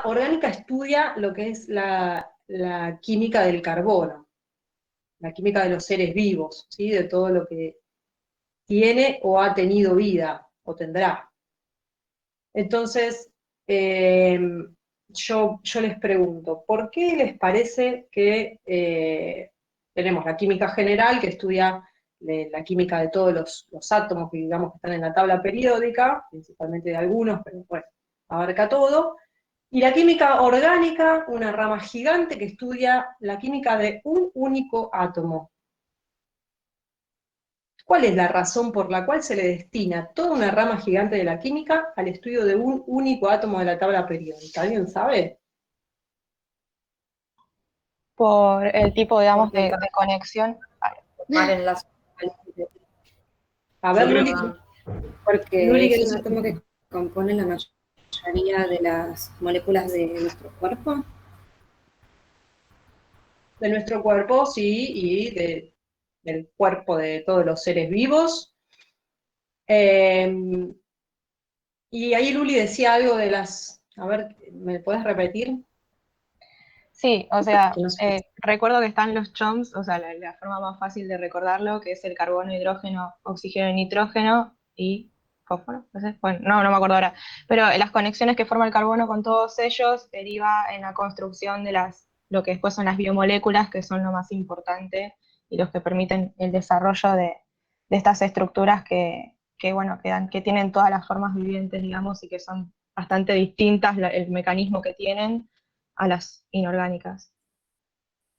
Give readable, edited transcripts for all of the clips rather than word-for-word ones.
orgánica estudia lo que es la química del carbono, la química de los seres vivos, ¿sí? De todo lo que tiene o ha tenido vida, o tendrá. Entonces, eh, yo les pregunto, ¿por qué les parece que tenemos la química general, que estudia la química de todos los átomos que digamos que están en la tabla periódica, principalmente de algunos, pero bueno, abarca todo, y la química orgánica, una rama gigante que estudia la química de un único átomo? ¿Cuál es la razón por la cual se le destina toda una rama gigante de la química al estudio de un único átomo de la tabla periódica? ¿Alguien sabe? Por el tipo, digamos, Porque de conexión. formar enlaces. A Yo ver, creo, Luli, Porque Luli, es ¿querés un decir? átomo que compone la mayoría de las moléculas de nuestro cuerpo. De nuestro cuerpo, sí, y del cuerpo de todos los seres vivos. Eh, y ahí Luli decía algo de las... A ver, ¿me puedes repetir? Sí, o sea, Que no sé. recuerdo que están los CHOMS, o sea, la forma más fácil de recordarlo, que es el carbono, hidrógeno, oxígeno, nitrógeno y fósforo, no sé, bueno, no me acuerdo ahora, pero las conexiones que forma el carbono con todos ellos deriva en la construcción de lo que después son las biomoléculas, que son lo más importante y los que permiten el desarrollo de estas estructuras bueno, que tienen todas las formas vivientes, digamos, y que son bastante distintas el mecanismo que tienen a las inorgánicas.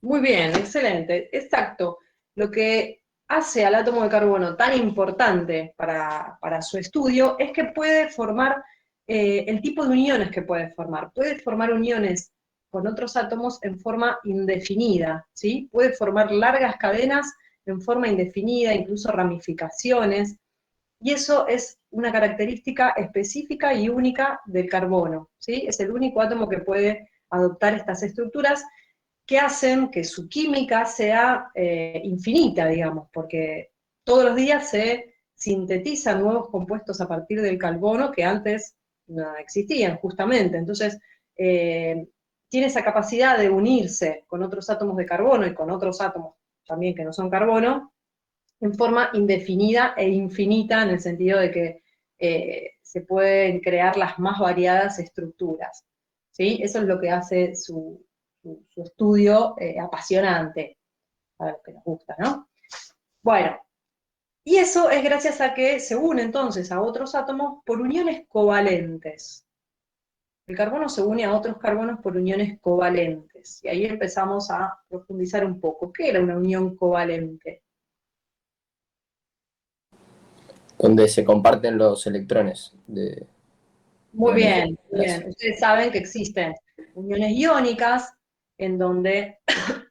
Muy bien, excelente, exacto. Lo que hace al átomo de carbono tan importante para su estudio es que puede formar el tipo de uniones que puede formar. Puede formar uniones con otros átomos en forma indefinida, ¿sí? Puede formar largas cadenas en forma indefinida, incluso ramificaciones, y eso es una característica específica y única del carbono, ¿sí? Es el único átomo que puede adoptar estas estructuras que hacen que su química sea infinita, digamos, porque todos los días se sintetizan nuevos compuestos a partir del carbono que antes no existían, justamente. Entonces, eh, tiene esa capacidad de unirse con otros átomos de carbono y con otros átomos también que no son carbono, en forma indefinida e infinita, en el sentido de que se pueden crear las más variadas estructuras. ¿Sí? Eso es lo que hace su estudio apasionante, para los que nos gusta, ¿no? Bueno, y eso es gracias a que se une entonces a otros átomos por uniones covalentes. El carbono se une a otros carbonos por uniones covalentes. Y ahí empezamos a profundizar un poco. ¿Qué era una unión covalente? donde se comparten los electrones de Muy una única bien, muy bien. generación. Ustedes saben que existen uniones iónicas en donde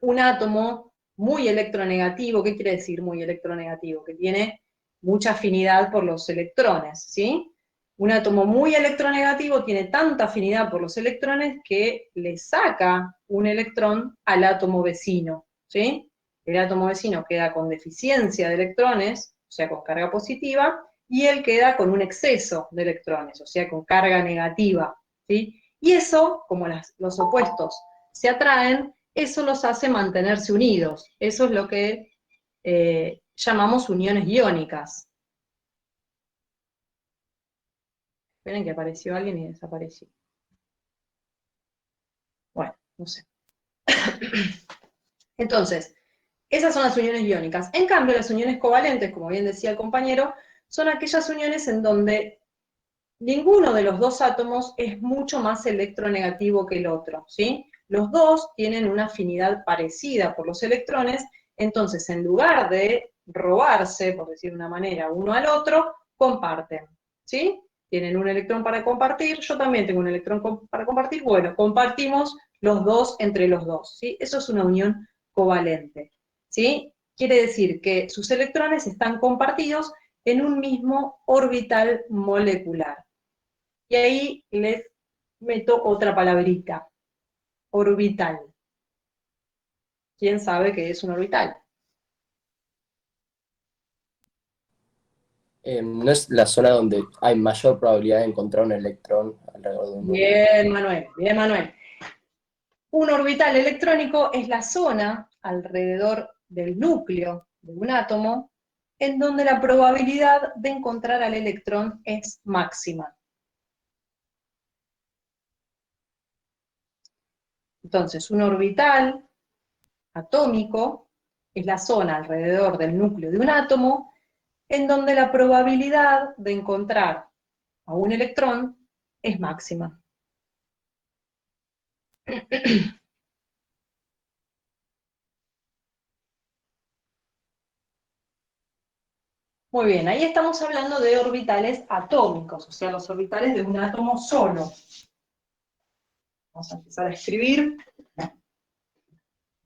un átomo muy electronegativo, ¿qué quiere decir muy electronegativo? Que tiene mucha afinidad por los electrones, ¿sí? Un átomo muy electronegativo tiene tanta afinidad por los electrones que le saca un electrón al átomo vecino, ¿sí? El átomo vecino queda con deficiencia de electrones, o sea, con carga positiva, y él queda con un exceso de electrones, o sea, con carga negativa, ¿sí? Y eso, como los opuestos se atraen, eso los hace mantenerse unidos. Eso es lo que llamamos uniones iónicas. Esperen que apareció alguien y desapareció. Bueno, no sé. Entonces, esas son las uniones iónicas. En cambio, las uniones covalentes, como bien decía el compañero, son aquellas uniones en donde ninguno de los dos átomos es mucho más electronegativo que el otro, ¿sí? Los dos tienen una afinidad parecida por los electrones, entonces en lugar de robarse, por decir de una manera, uno al otro, comparten, ¿sí? Tienen un electrón para compartir, yo también tengo un electrón para compartir, bueno, compartimos los dos entre los dos, ¿sí? Eso es una unión covalente, ¿sí? Quiere decir que sus electrones están compartidos en un mismo orbital molecular. Y ahí les meto otra palabrita, orbital. ¿Quién sabe qué es un orbital? ¿No es la zona donde hay mayor probabilidad de encontrar un electrón alrededor de un núcleo? Bien, Manuel, bien, Manuel. Un orbital electrónico es la zona alrededor del núcleo de un átomo en donde la probabilidad de encontrar al electrón es máxima. Entonces, un orbital atómico es la zona alrededor del núcleo de un átomo en donde la probabilidad de encontrar a un electrón es máxima. Muy bien, ahí estamos hablando de orbitales atómicos, o sea, los orbitales de un átomo solo. Vamos a empezar a escribir.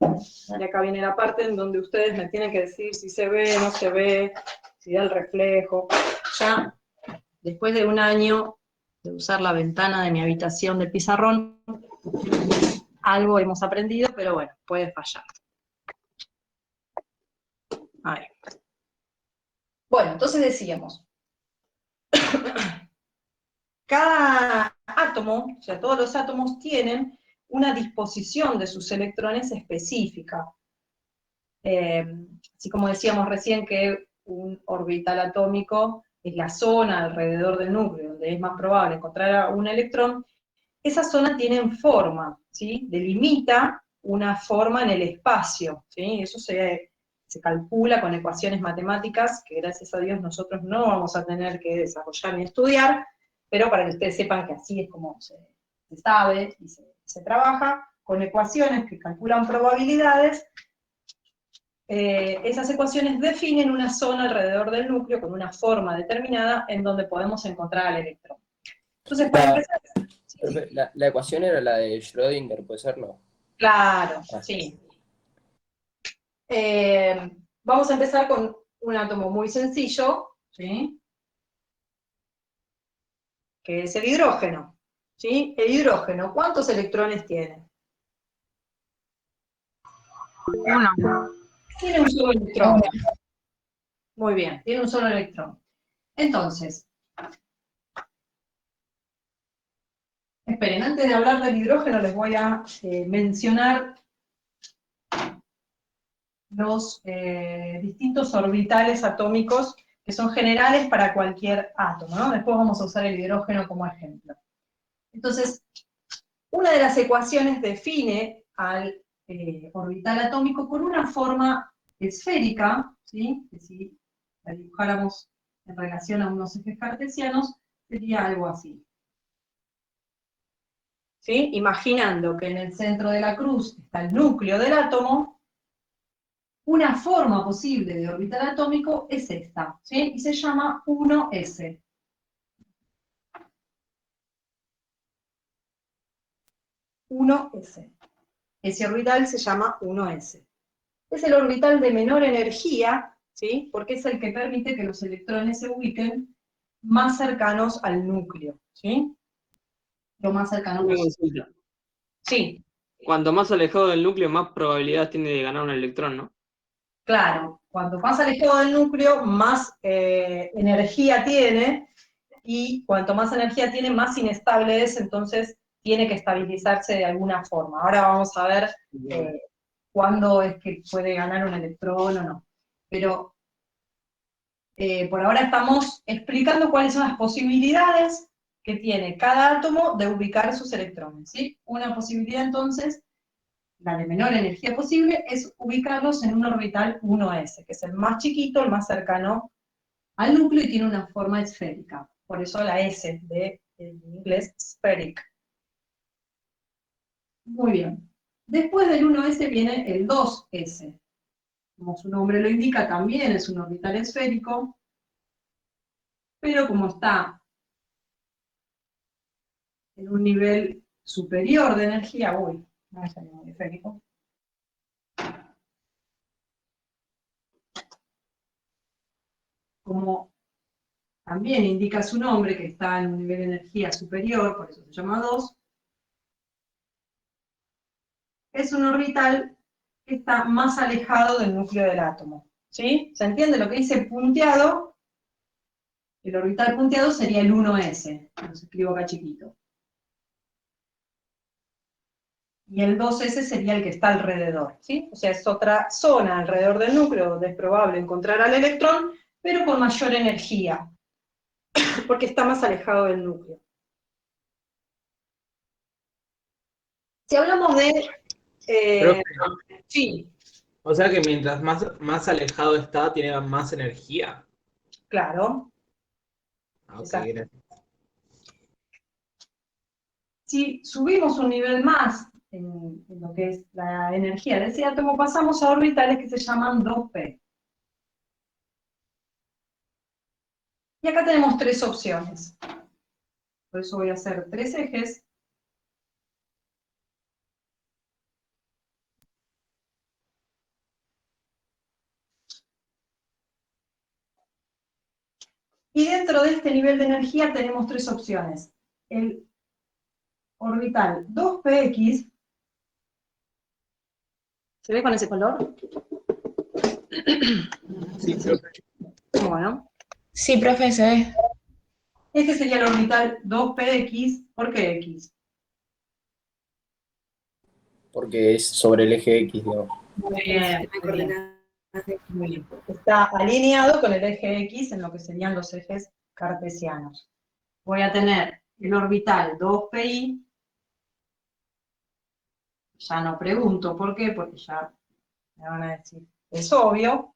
Y acá viene la parte en donde ustedes me tienen que decir si se ve, no se ve, si da el reflejo. Ya después de un año de usar la ventana de mi habitación de pizarrón, algo hemos aprendido, pero bueno, puede fallar. Ahí. Bueno, entonces decíamos, cada átomo, o sea, todos los átomos tienen una disposición de sus electrones específica. Así como decíamos recién que un orbital atómico es la zona alrededor del núcleo donde es más probable encontrar a un electrón, esa zona tiene forma, ¿sí? Delimita una forma en el espacio, ¿sí? Eso se calcula con ecuaciones matemáticas que gracias a Dios nosotros no vamos a tener que desarrollar ni estudiar, pero para que ustedes sepan que así es como se sabe y se trabaja, con ecuaciones que calculan probabilidades. Esas ecuaciones definen una zona alrededor del núcleo con una forma determinada en donde podemos encontrar al electrón. Entonces, para empezar... Sí. La ecuación era la de Schrödinger, ¿puede ser? No. Claro, sí. Vamos a empezar con un átomo muy sencillo, ¿sí? Que es el hidrógeno. ¿Sí? El hidrógeno, ¿cuántos electrones tiene? Uno. Tiene un solo electrón. Muy bien, tiene un solo electrón. Entonces, esperen, antes de hablar del hidrógeno les voy a mencionar los distintos orbitales atómicos que son generales para cualquier átomo, ¿no? Después vamos a usar el hidrógeno como ejemplo. Entonces, una de las ecuaciones define al orbital atómico con una forma esférica, ¿sí? Que si la dibujáramos en relación a unos ejes cartesianos, sería algo así. ¿Sí? Imaginando que en el centro de la cruz está el núcleo del átomo, una forma posible de orbital atómico es esta, ¿sí? Y se llama 1s. 1s. Ese orbital se llama 1s. Es el orbital de menor energía, ¿sí? Porque es el que permite que los electrones se ubiquen más cercanos al núcleo, ¿sí? Lo más cercano Una posible. consulta. Sí, Cuanto más alejado del núcleo, más probabilidad tiene de ganar un electrón, ¿no? claro. Cuanto más alejado del núcleo, más energía tiene, y cuanto más energía tiene, más inestable es, entonces tiene que estabilizarse de alguna forma. Ahora vamos a ver cuándo es que puede ganar un electrón o no. Pero por ahora estamos explicando cuáles son las posibilidades que tiene cada átomo de ubicar sus electrones, ¿sí? Una posibilidad entonces, la de menor energía posible, es ubicarlos en un orbital 1s, que es el más chiquito, el más cercano al núcleo y tiene una forma esférica. Por eso la S de en inglés spheric. Muy bien. Después del 1s viene el 2s. Como su nombre lo indica, también es un orbital esférico, pero como está en un nivel superior de energía, no es muy esférico. Como también indica su nombre, que está en un nivel de energía superior, por eso se llama 2, es un orbital que está más alejado del núcleo del átomo. ¿Sí? ¿Se entiende lo que dice punteado? El orbital punteado sería el 1s, lo escribo acá chiquito. Y el 2s sería el que está alrededor, ¿sí? O sea, es otra zona alrededor del núcleo donde es probable encontrar al electrón, pero con mayor energía, porque está más alejado del núcleo. Si hablamos de... Profe, sí, o sea que mientras más alejado está, tiene más energía. claro, Ah, ok, exacto. gracias. Si subimos un nivel más en lo que es la energía de ese átomo, pasamos a orbitales que se llaman 2p. Y acá tenemos tres opciones. Por eso voy a hacer tres ejes. Y dentro de este nivel de energía tenemos tres opciones. El orbital 2px, ¿se ve con ese color? Sí, profe. Bueno, Sí, profe, se ve. este sería el orbital 2px. ¿Por qué x? porque es sobre el eje X, digamos. Muy El bien, sistema de muy bien. coordenadas de Muy bien. Está alineado con el eje X en lo que serían los ejes cartesianos. Voy a tener el orbital 2pi, ya no pregunto por qué, porque ya me van a decir, es obvio.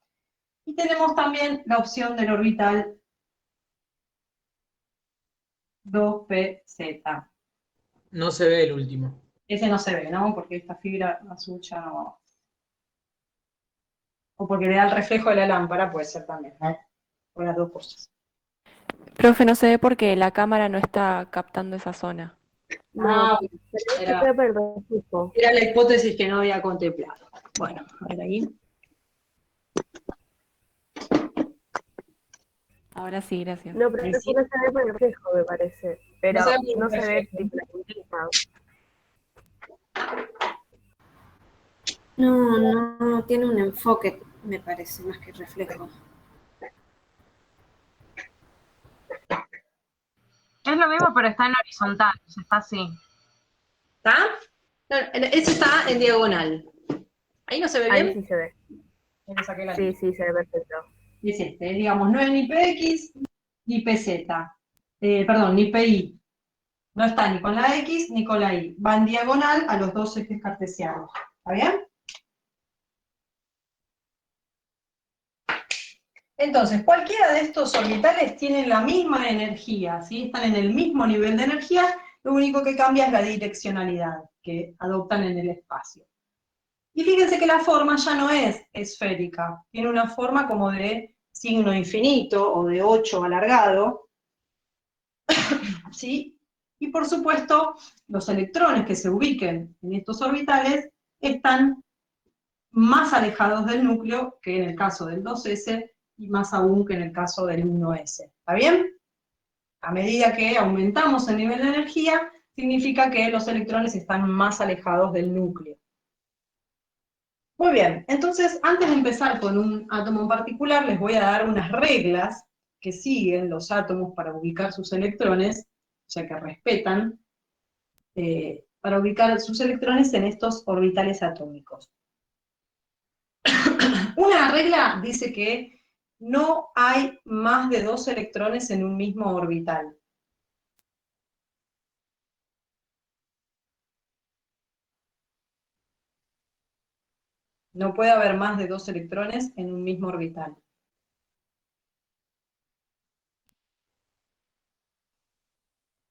Y tenemos también la opción del orbital 2pz. No se ve el último. Ese no se ve, ¿no? Porque esta fibra azul ya no... O porque le da el reflejo de la lámpara, puede ser también, ¿no? O las dos cosas. Profe, no se ve porque la cámara no está captando esa zona. Ah, No, pero se era, ve por el reflejo. era la hipótesis que no había contemplado. Bueno, a ver ahí. Ahora sí, gracias. No, pero Ahí no sí. se ve por el reflejo, me parece. Pero No se ve por el no se ve reflejo. tipo la puntita. No, tiene un enfoque, me parece, más que reflejo. Es lo mismo, pero está en horizontal, o sea, está así. ¿Está? No, ese está en diagonal. ¿Ahí no se ve Ahí bien? sí se ve. Ahí le saqué la Sí, línea. sí, se ve perfecto. Y es este, digamos, no es ni px ni pz. Perdón, ni pi. No está ni con la x ni con la y. Va en diagonal a los dos ejes cartesianos. ¿Está bien? Entonces, cualquiera de estos orbitales tienen la misma energía, ¿sí? Están en el mismo nivel de energía, lo único que cambia es la direccionalidad que adoptan en el espacio. Y fíjense que la forma ya no es esférica, tiene una forma como de signo infinito o de 8 alargado, ¿sí? Y por supuesto, los electrones que se ubiquen en estos orbitales están más alejados del núcleo que en el caso del 2s y más aún que en el caso del 1s. ¿Está bien? A medida que aumentamos el nivel de energía, significa que los electrones están más alejados del núcleo. Muy bien, entonces antes de empezar con un átomo en particular, les voy a dar unas reglas que siguen los átomos para ubicar sus electrones, o sea que respetan, para ubicar sus electrones en estos orbitales atómicos. Una regla dice que no hay más de 2 electrones en un mismo orbital. No puede haber más de 2 electrones en un mismo orbital.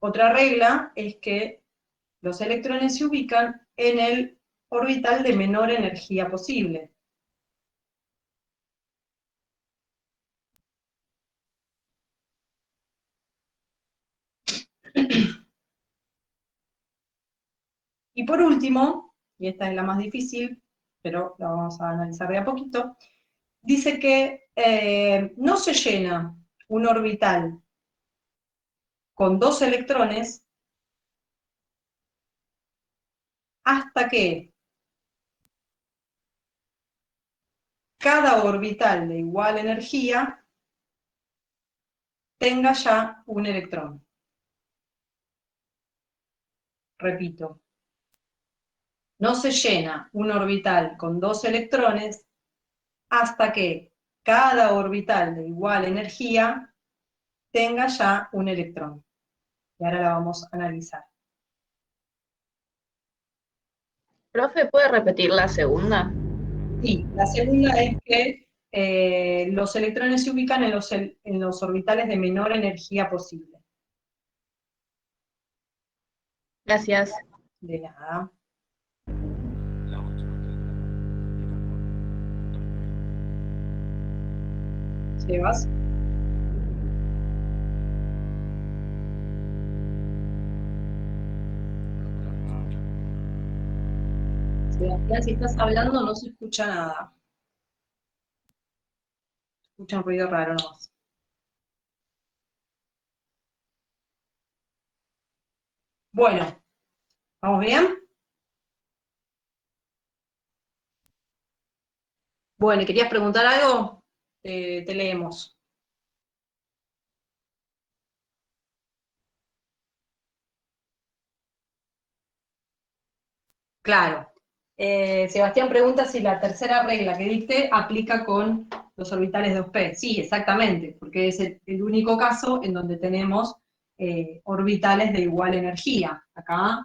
Otra regla es que los electrones se ubican en el orbital de menor energía posible. Y por último, y esta es la más difícil, pero la vamos a analizar de a poquito, dice que no se llena un orbital con 2 electrones hasta que cada orbital de igual energía tenga ya un electrón. Repito, no se llena un orbital con 2 electrones hasta que cada orbital de igual energía tenga ya un electrón. Y ahora la vamos a analizar. Profe, ¿puede repetir la segunda? Sí, la segunda es que los electrones se ubican en los orbitales de menor energía posible. Gracias. De nada. Sebas. Sebastián, si estás hablando no se escucha nada. Se escucha un ruido raro nomás. Bueno, ¿vamos bien? Bueno, ¿querías preguntar algo? Te leemos. Claro. Sebastián pregunta si la tercera regla que diste aplica con los orbitales 2p. Sí, exactamente, porque es el único caso en donde tenemos orbitales de igual energía. Acá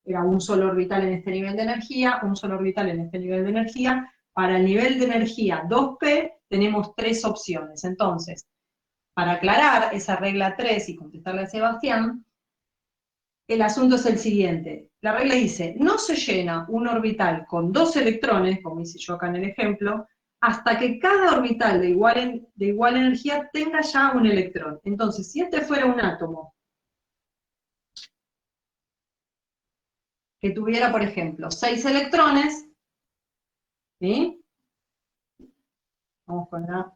era un solo orbital en este nivel de energía, un solo orbital en este nivel de energía. Para el nivel de energía 2p tenemos 3 opciones. Entonces, para aclarar esa regla 3 y contestarle a Sebastián, el asunto es el siguiente. La regla dice, no se llena un orbital con 2 electrones, como hice yo acá en el ejemplo, hasta que cada orbital de igual energía tenga ya un electrón. Entonces, si este fuera un átomo que tuviera, por ejemplo, 6 electrones, ¿sí? Vamos con la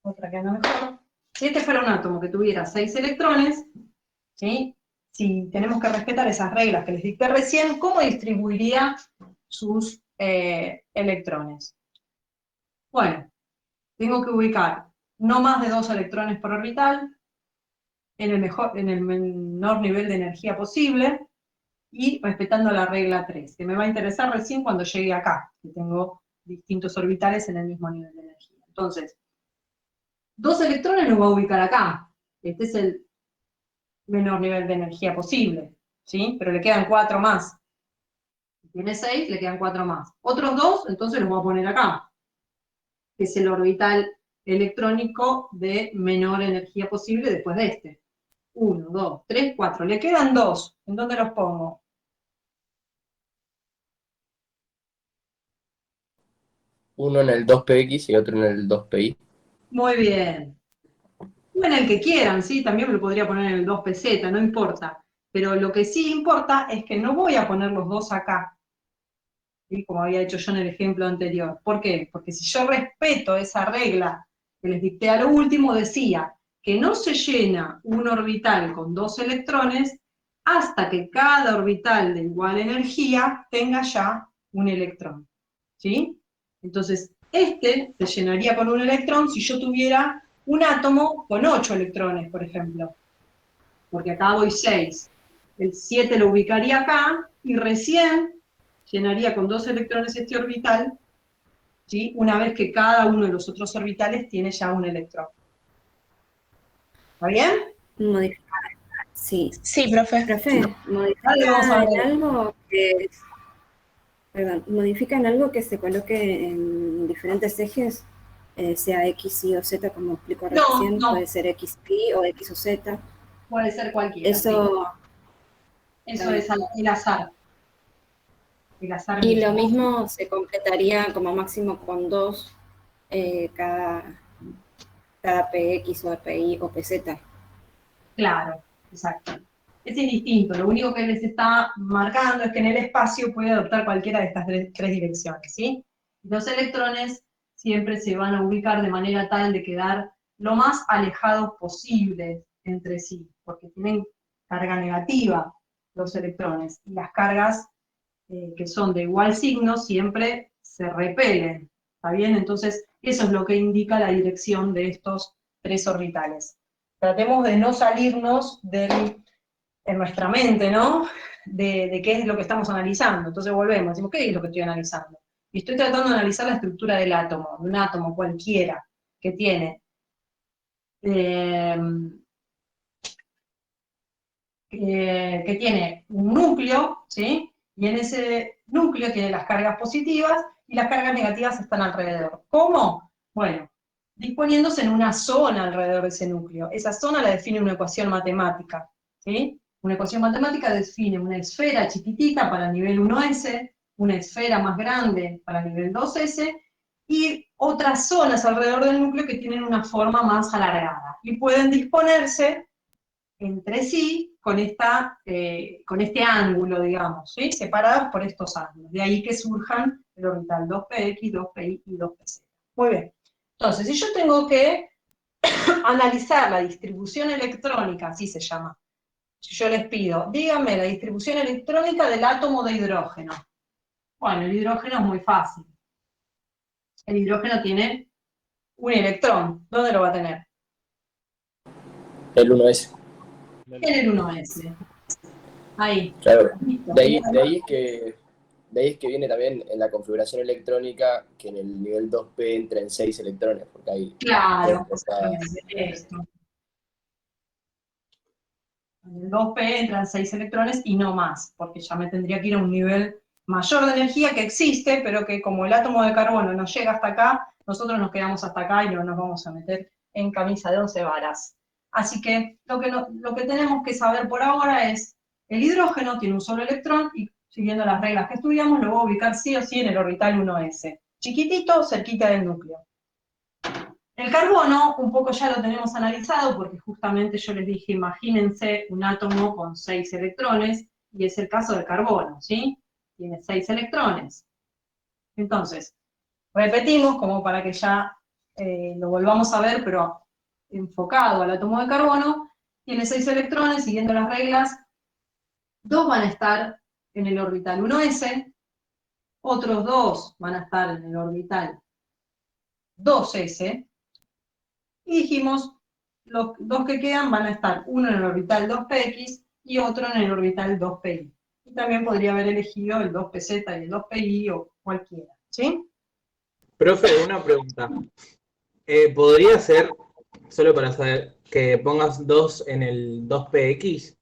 otra que anda mejor. Si este fuera un átomo que tuviera 6 electrones, ¿sí? Si tenemos que respetar esas reglas que les dicté recién, ¿cómo distribuiría sus electrones? Bueno, tengo que ubicar no más de 2 electrones por orbital, en el menor nivel de energía posible, y respetando la regla 3, que me va a interesar recién cuando llegue acá, que tengo distintos orbitales en el mismo nivel de energía. Entonces, 2 electrones los voy a ubicar acá. Este es el menor nivel de energía posible, ¿sí? Pero le quedan 4 más. Si tiene 6, le quedan 4 más. Otros 2, entonces los voy a poner acá, que es el orbital electrónico de menor energía posible después de este. 1, 2, 3, 4. Le quedan 2. ¿En dónde los pongo? Uno en el 2px y otro en el 2pi. Muy bien. O en el que quieran, ¿sí? También me lo podría poner en el 2pz, no importa. Pero lo que sí importa es que no voy a poner los dos acá, ¿sí? Como había hecho yo en el ejemplo anterior. ¿Por qué? Porque si yo respeto esa regla que les dicté a lo último, decía que no se llena un orbital con 2 electrones hasta que cada orbital de igual energía tenga ya un electrón, ¿sí? Entonces, este se llenaría con un electrón si yo tuviera un átomo con 8 electrones, por ejemplo, porque acá voy 6. El 7 lo ubicaría acá y recién llenaría con 2 electrones este orbital, ¿sí? Una vez que cada uno de los otros orbitales tiene ya un electrón. ¿Está bien? Modificar, sí. Sí, profe. Profe, Dale, vamos a modifica en ver. algo que, perdón, modifica en algo que se coloque en diferentes ejes, sea X, Y o Z, como explicó No, recién, no. puede ser X, Y o X o Z. Puede ser cualquiera. Eso, Sí. Eso es el azar. El azar y mismo. lo mismo se completaría como máximo con 2 cada PX o PI o PZ. Claro, exacto. Ese es distinto. Lo único que les está marcando es que en el espacio puede adoptar cualquiera de estas tres direcciones, ¿sí? Los electrones siempre se van a ubicar de manera tal de quedar lo más alejados posible entre sí, porque tienen carga negativa los electrones, y las cargas que son de igual signo siempre se repelen, ¿está bien? Entonces, eso es lo que indica la dirección de estos 3 orbitales. Tratemos de no salirnos en nuestra mente, ¿no? De qué es lo que estamos analizando. Entonces volvemos, decimos, ¿qué es lo que estoy analizando? Y estoy tratando de analizar la estructura del átomo, de un átomo cualquiera, que tiene que tiene un núcleo, ¿sí? Y en ese núcleo tiene las cargas positivas y las cargas negativas están alrededor. ¿Cómo? Bueno, disponiéndose en una zona alrededor de ese núcleo. Esa zona la define una ecuación matemática, ¿sí? Una ecuación matemática define una esfera chiquitita para el nivel 1S, una esfera más grande para el nivel 2S, y otras zonas alrededor del núcleo que tienen una forma más alargada. Y pueden disponerse entre sí con este ángulo, digamos, ¿sí? Separadas por estos ángulos. De ahí que surjan el orbital 2px, 2pi y 2pz. Muy bien. Entonces, si yo tengo que analizar la distribución electrónica, así se llama, si yo les pido, díganme la distribución electrónica del átomo de hidrógeno. Bueno, el hidrógeno es muy fácil. El hidrógeno tiene un electrón. ¿Dónde lo va a tener? El 1S. En el 1s. Ahí. Claro. Listo. De ahí es que viene también en la configuración electrónica que en el nivel 2P entren 6 electrones, porque hay Claro, esa- esto. En el 2p entran 6 electrones y no más, porque ya me tendría que ir a un nivel mayor de energía que existe, pero que como el átomo de carbono no llega hasta acá, nosotros nos quedamos hasta acá y no nos vamos a meter en camisa de 11 varas. Así que lo que tenemos que saber por ahora es, el hidrógeno tiene un solo electrón y siguiendo las reglas que estudiamos lo voy a ubicar sí o sí en el orbital 1s, chiquitito, cerquita del núcleo. El carbono, un poco ya lo tenemos analizado, porque justamente yo les dije, imagínense un átomo con 6 electrones, y es el caso del carbono, ¿sí? Tiene 6 electrones. Entonces, repetimos, como para que ya lo volvamos a ver, pero enfocado al átomo de carbono, tiene 6 electrones, siguiendo las reglas, 2 van a estar en el orbital 1s, otros 2 van a estar en el orbital 2s, y dijimos, los 2 que quedan van a estar uno en el orbital 2px y otro en el orbital 2pi. Y también podría haber elegido el 2pz y el 2pi o cualquiera, ¿sí? Profe, una pregunta. ¿Podría ser, solo para saber, que pongas 2 en el 2px?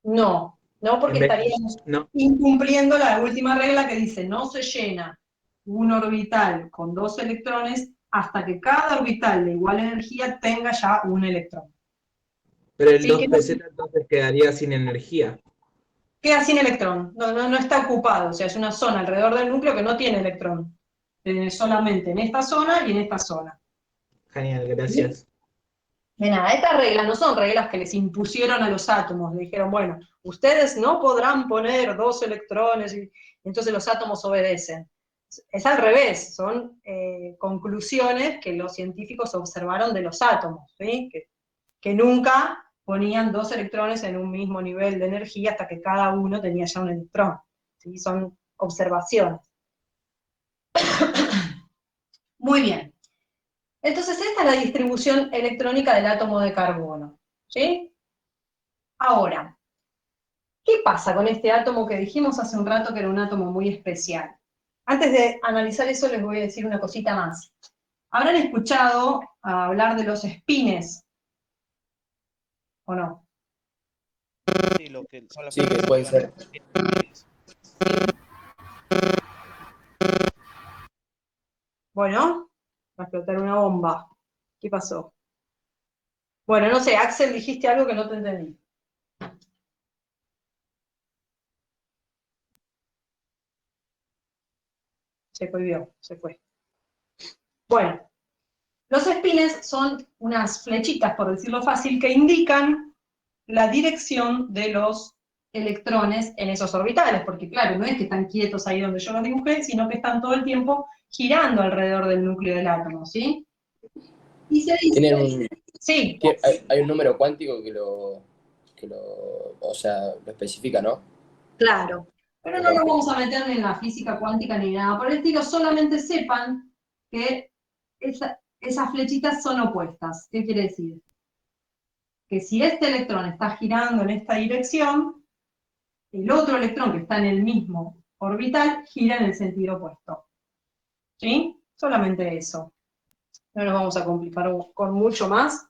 No, no porque En vez- estaríamos No, incumpliendo la última regla que dice, no se llena un orbital con 2 electrones hasta que cada orbital de igual energía tenga ya un electrón. pero el ¿Sí? Que 2pz entonces quedaría sin energía. queda sin electrón, no está ocupado, o sea, es una zona alrededor del núcleo que no tiene electrón. Solamente en esta zona y en esta zona. Genial, gracias. De nada, estas reglas no son reglas que les impusieron a los átomos, le dijeron, bueno, ustedes no podrán poner 2 electrones, y entonces los átomos obedecen. Es al revés, son conclusiones que los científicos observaron de los átomos, ¿sí? Que nunca ponían 2 electrones en un mismo nivel de energía hasta que cada uno tenía ya un electrón, ¿sí? Son observaciones. Muy bien. Entonces esta es la distribución electrónica del átomo de carbono, ¿sí? Ahora, ¿qué pasa con este átomo que dijimos hace un rato que era un átomo muy especial? Antes de analizar eso les voy a decir una cosita más. ¿Habrán escuchado hablar de los espines? ¿O no? Sí, lo que son las Sí, que partículas puede que ser. Bueno, va a explotar una bomba. ¿Qué pasó? Bueno, no sé, Axel, dijiste algo que no te entendí. Se prohibió, se fue. Bueno, los espines son unas flechitas, por decirlo fácil, que indican la dirección de los electrones en esos orbitales, porque claro, no es que están quietos ahí donde yo los dibujé, sino que están todo el tiempo girando alrededor del núcleo del átomo, ¿sí? Y se dice, Tienen un, sí, hay un número cuántico o sea, lo especifica, ¿no? claro, pero no nos vamos a meter en la física cuántica ni nada por el estilo, solamente sepan que esas flechitas son opuestas. ¿Qué quiere decir? Que si este electrón está girando en esta dirección, el otro electrón que está en el mismo orbital gira en el sentido opuesto. ¿Sí? Solamente eso. No nos vamos a complicar con mucho más.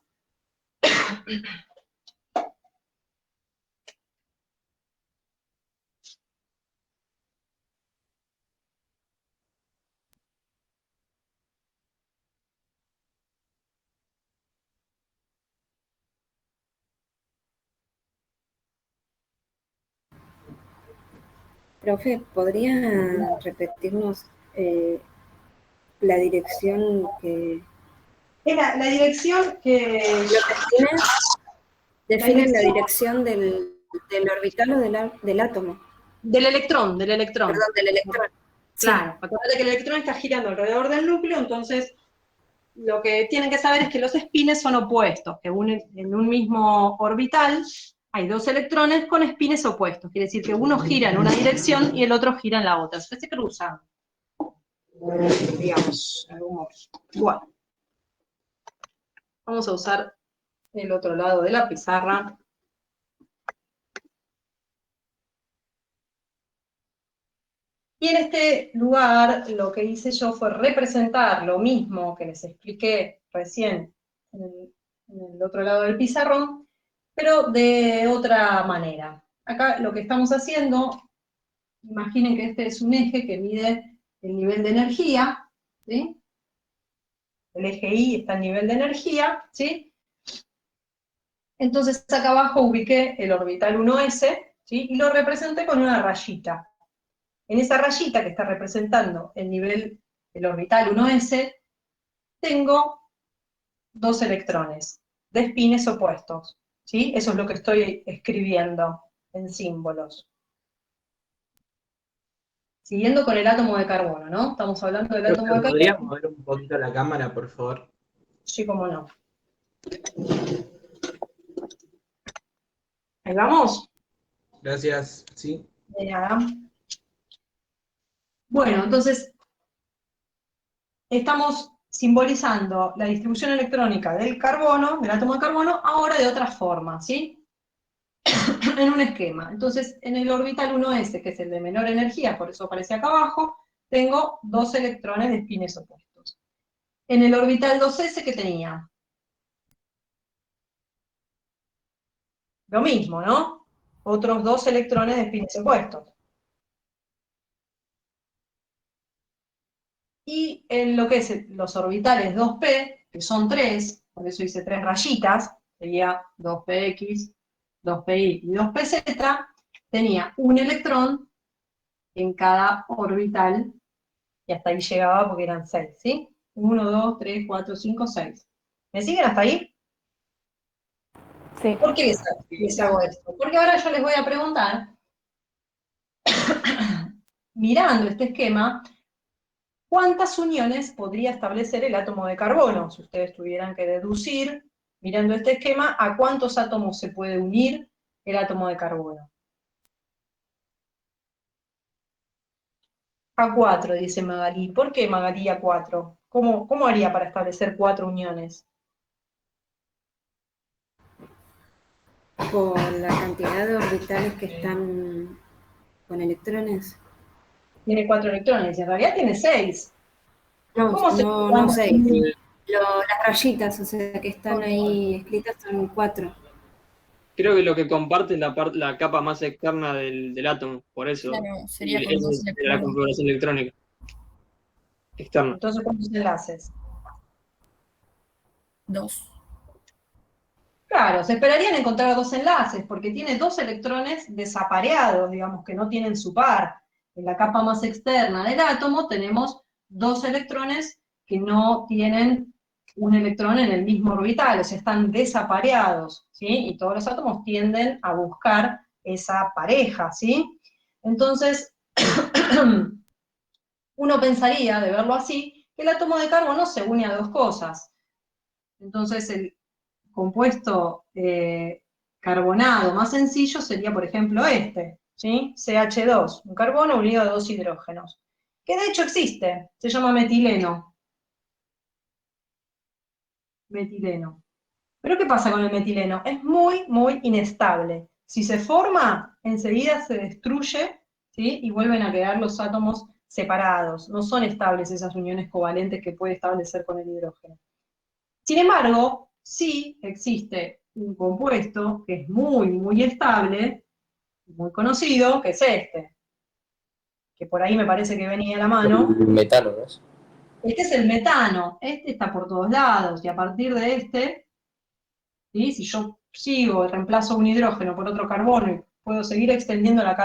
Profe, ¿podría repetirnos la dirección que La dirección que... definen la dirección del orbital o del átomo? Del electrón. Perdón, del electrón. Sí. Claro, acuérdate que el electrón está girando alrededor del núcleo, entonces lo que tienen que saber es que los espines son opuestos, que en un mismo orbital hay dos electrones con espines opuestos, quiere decir que uno gira en una dirección y el otro gira en la otra, entonces se cruzan, digamos, en algún modo. Bueno, vamos a usar el otro lado de la pizarra. Y en este lugar lo que hice yo fue representar lo mismo que les expliqué recién en el otro lado del pizarrón, pero de otra manera. Acá lo que estamos haciendo, imaginen que este es un eje que mide el nivel de energía, ¿sí? El eje Y está en nivel de energía, ¿sí? Entonces acá abajo ubiqué el orbital 1s, ¿sí? Y lo representé con una rayita. En esa rayita que está representando el nivel del orbital 1s, tengo dos electrones de espines opuestos, ¿sí? Eso es lo que estoy escribiendo en símbolos. Siguiendo con el átomo de carbono, ¿no? Estamos hablando del átomo de ¿Podría carbono. mover un poquito la cámara, por favor? Sí, cómo no. Ahí vamos. Gracias, sí. De nada. Bueno, entonces, estamos simbolizando la distribución electrónica del carbono, del átomo de carbono, ahora de otra forma, ¿sí? En un esquema. Entonces, en el orbital 1s, que es el de menor energía, por eso aparece acá abajo, tengo dos electrones de espines opuestos. En el orbital 2s, ¿qué tenía? Lo mismo, ¿no? Otros dos electrones de espines opuestos. Y en lo que es los orbitales 2p, que son tres, por eso hice tres rayitas, sería 2px, 2pi y 2pz, tenía un electrón en cada orbital, y hasta ahí llegaba porque eran 6, ¿sí? 1, 2, 3, 4, 5, 6. ¿Me siguen hasta ahí? Sí. ¿Por qué les hago esto? Porque ahora yo les voy a preguntar, mirando este esquema, ¿cuántas uniones podría establecer el átomo de carbono? Si ustedes tuvieran que deducir, mirando este esquema, ¿a cuántos átomos se puede unir el átomo de carbono? A 4, dice Magalí. ¿Por qué Magalí a 4? ¿Cómo haría para establecer 4 uniones? Por la cantidad de orbitales que están con electrones. Tiene 4 electrones, y en realidad tiene 6. No, ¿Cómo se no 6. Eh, Las rayitas, o sea, que están ahí escritas son 4. Creo que lo que comparte es la capa más externa del átomo, por eso. Claro, sería Y con esa dos es la electrones. configuración electrónica externa. Entonces, ¿cuántos enlaces? 2. Claro, se esperarían encontrar dos enlaces, porque tiene dos electrones desapareados, digamos, que no tienen su par. En la capa más externa del átomo tenemos dos electrones que no tienen un electrón en el mismo orbital, o sea, están desapareados, ¿sí? Y todos los átomos tienden a buscar esa pareja, ¿sí? Entonces, uno pensaría, de verlo así, que el átomo de carbono se une a dos cosas. Entonces, el compuesto carbonado más sencillo sería, por ejemplo, este, ¿sí? CH2, un carbono unido a dos hidrógenos, que de hecho existe, se llama metileno. metileno. Pero ¿qué pasa con el metileno? Es muy, muy inestable. Si se forma, enseguida se destruye, ¿sí? Y vuelven a quedar los átomos separados. No son estables esas uniones covalentes que puede establecer con el hidrógeno. Sin embargo, sí existe un compuesto que es muy, muy estable, muy conocido, que es este, que por ahí me parece que venía a la mano. El metano, ¿no es? Este es el metano, este está por todos lados, y a partir de este, ¿sí? Si yo sigo, reemplazo un hidrógeno por otro carbono y puedo seguir extendiendo la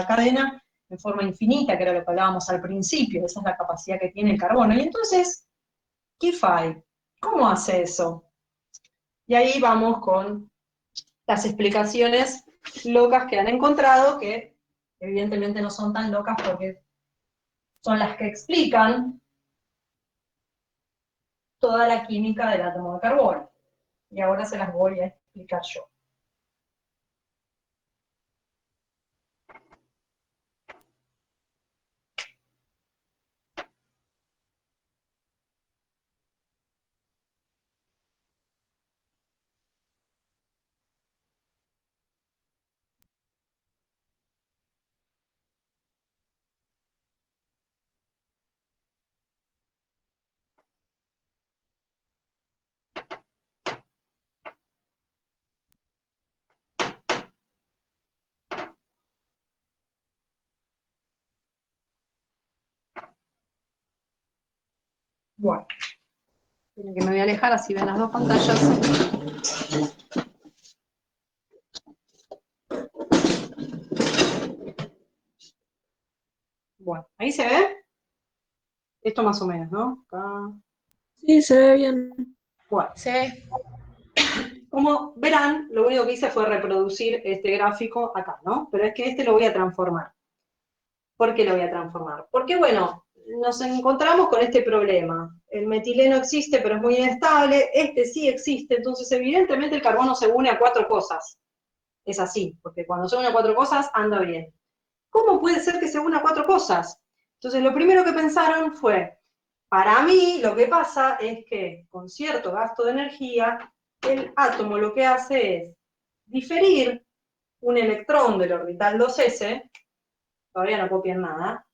cadena de forma infinita, que era lo que hablábamos al principio, esa es la capacidad que tiene el carbono. Y entonces, ¿qué fai? ¿Cómo hace eso? Y ahí vamos con las explicaciones locas que han encontrado, que evidentemente no son tan locas porque son las que explican toda la química del átomo de carbono. Y ahora se las voy a explicar yo. Bueno, miren que me voy a alejar, así ven las dos pantallas. Bueno, ahí se ve. Esto más o menos, ¿no? Acá. Sí, se ve bien. Bueno, Se ve. como verán, lo único que hice fue reproducir este gráfico acá, ¿no? Pero es que este lo voy a transformar. ¿Por qué lo voy a transformar? Porque, bueno, nos encontramos con este problema. El metileno existe, pero es muy inestable. Este sí existe, entonces evidentemente el carbono se une a 4 cosas. Es así, porque cuando se une a 4 cosas, anda bien. ¿Cómo puede ser que se una a 4 cosas? Entonces lo primero que pensaron fue, para mí lo que pasa es que con cierto gasto de energía, el átomo lo que hace es diferir un electrón del orbital 2s, todavía no copian nada,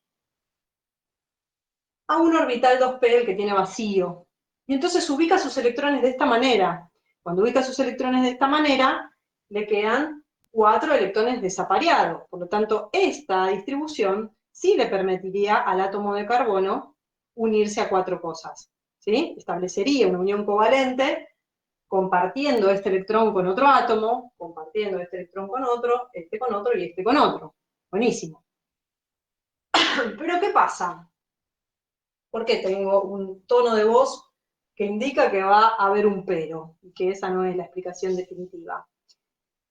a un orbital 2p, el que tiene vacío. Y entonces ubica sus electrones de esta manera. Cuando ubica sus electrones de esta manera, le quedan 4 electrones desapareados. Por lo tanto, esta distribución sí le permitiría al átomo de carbono unirse a 4 cosas. ¿Sí? Establecería una unión covalente compartiendo este electrón con otro átomo, compartiendo este electrón con otro, este con otro y este con otro. Buenísimo. Pero ¿qué pasa? Porque tengo un tono de voz que indica que va a haber un pero, y que esa no es la explicación definitiva.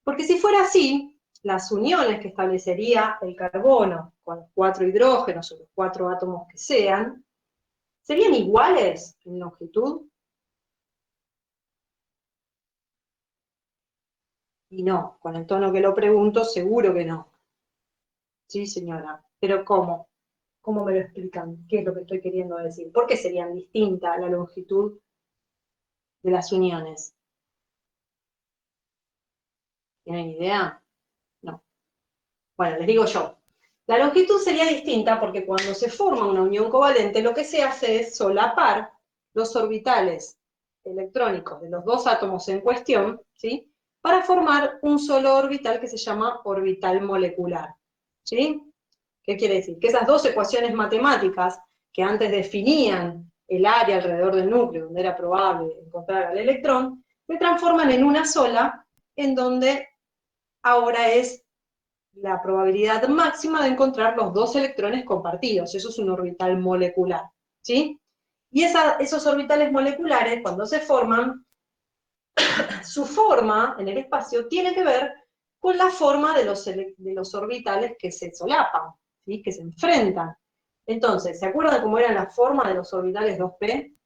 Porque si fuera así, las uniones que establecería el carbono con los 4 hidrógenos o los 4 átomos que sean, ¿serían iguales en longitud? Y no, con el tono que lo pregunto, seguro que no. Sí, señora, pero ¿cómo? ¿Cómo me lo explican? ¿Qué es lo que estoy queriendo decir? ¿Por qué serían distintas la longitud de las uniones? ¿Tienen idea? No. Bueno, les digo yo. La longitud sería distinta porque cuando se forma una unión covalente, lo que se hace es solapar los orbitales electrónicos de los dos átomos en cuestión, ¿sí? Para formar un solo orbital que se llama orbital molecular, ¿sí? ¿Qué quiere decir? Que esas dos ecuaciones matemáticas que antes definían el área alrededor del núcleo donde era probable encontrar al electrón, se transforman en una sola, en donde ahora es la probabilidad máxima de encontrar los 2 electrones compartidos. Eso es un orbital molecular, ¿sí? Y esos orbitales moleculares, cuando se forman, su forma en el espacio tiene que ver con la forma de los orbitales que se solapan, ¿sí? Que se enfrentan. Entonces, ¿se acuerdan cómo era la forma de los orbitales 2p?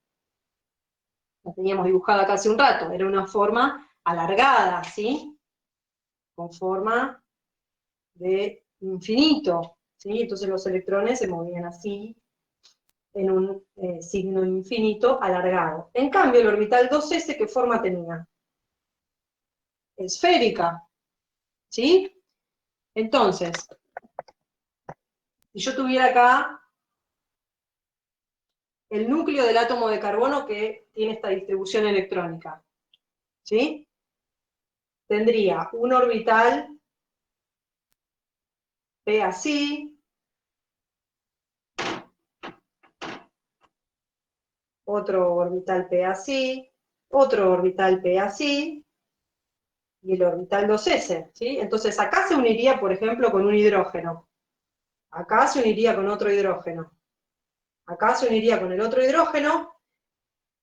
La teníamos dibujada acá hace un rato. Era una forma alargada, ¿sí? Con forma de infinito, ¿sí? Entonces los electrones se movían así, en un signo infinito alargado. En cambio, el orbital 2s, ¿qué forma tenía? Esférica, ¿sí? Entonces, si yo tuviera acá el núcleo del átomo de carbono que tiene esta distribución electrónica, ¿sí? Tendría un orbital P así, otro orbital P así, otro orbital P así, y el orbital 2s, ¿sí? Entonces acá se uniría, por ejemplo, con un hidrógeno. Acá se uniría con otro hidrógeno. Acá se uniría con el otro hidrógeno,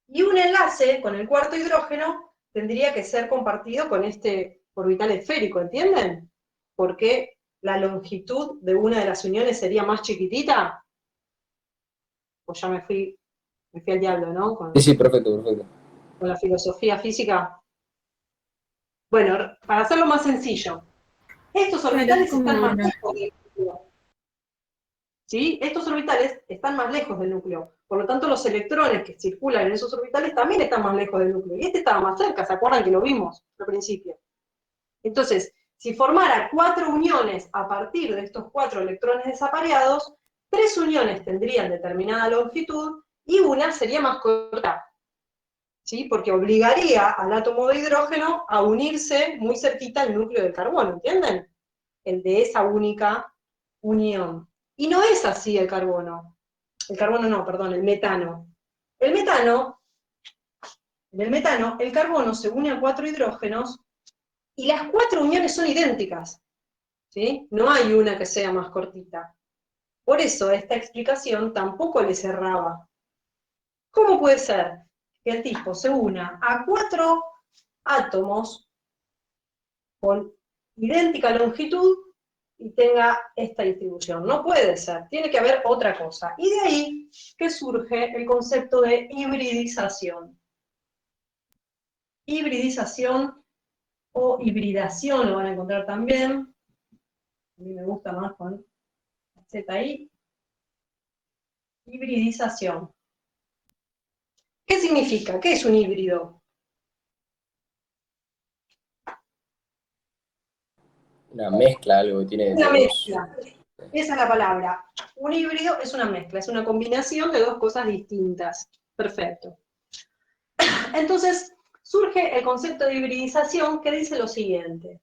y un enlace con el cuarto hidrógeno tendría que ser compartido con este orbital esférico, ¿entienden? Porque la longitud de una de las uniones sería más chiquitita. Pues ya me fui al diablo, ¿no? Sí, sí, perfecto, perfecto. Con la filosofía física. Bueno, para hacerlo más sencillo, estos orbitales están más lejos del núcleo. ¿Sí? Estos orbitales están más lejos del núcleo. Por lo tanto, los electrones que circulan en esos orbitales también están más lejos del núcleo. Y este estaba más cerca, ¿se acuerdan que lo vimos al principio? Entonces, si formara 4 uniones a partir de estos 4 electrones desapareados, 3 uniones tendrían determinada longitud y una sería más corta. ¿Sí? Porque obligaría al átomo de hidrógeno a unirse muy cerquita al núcleo del carbono, ¿entienden? El de esa única unión. Y no es así el carbono. El carbono no, perdón, el metano. El metano, en el metano, el carbono se une a 4 hidrógenos y las 4 uniones son idénticas. ¿Sí? No hay una que sea más cortita. Por eso esta explicación tampoco le cerraba. ¿Cómo puede ser que el tipo se una a 4 átomos con idéntica longitud y tenga esta distribución? No puede ser, tiene que haber otra cosa. Y de ahí que surge el concepto de hibridización. Hibridización o hibridación lo van a encontrar también. A mí me gusta más con ZI. Hibridización. ¿Qué significa? ¿Qué es un híbrido? Una mezcla, algo que tiene Una de dos. mezcla. Esa es la palabra. Un híbrido es una mezcla, es una combinación de dos cosas distintas. Perfecto. Entonces, surge el concepto de hibridización que dice lo siguiente.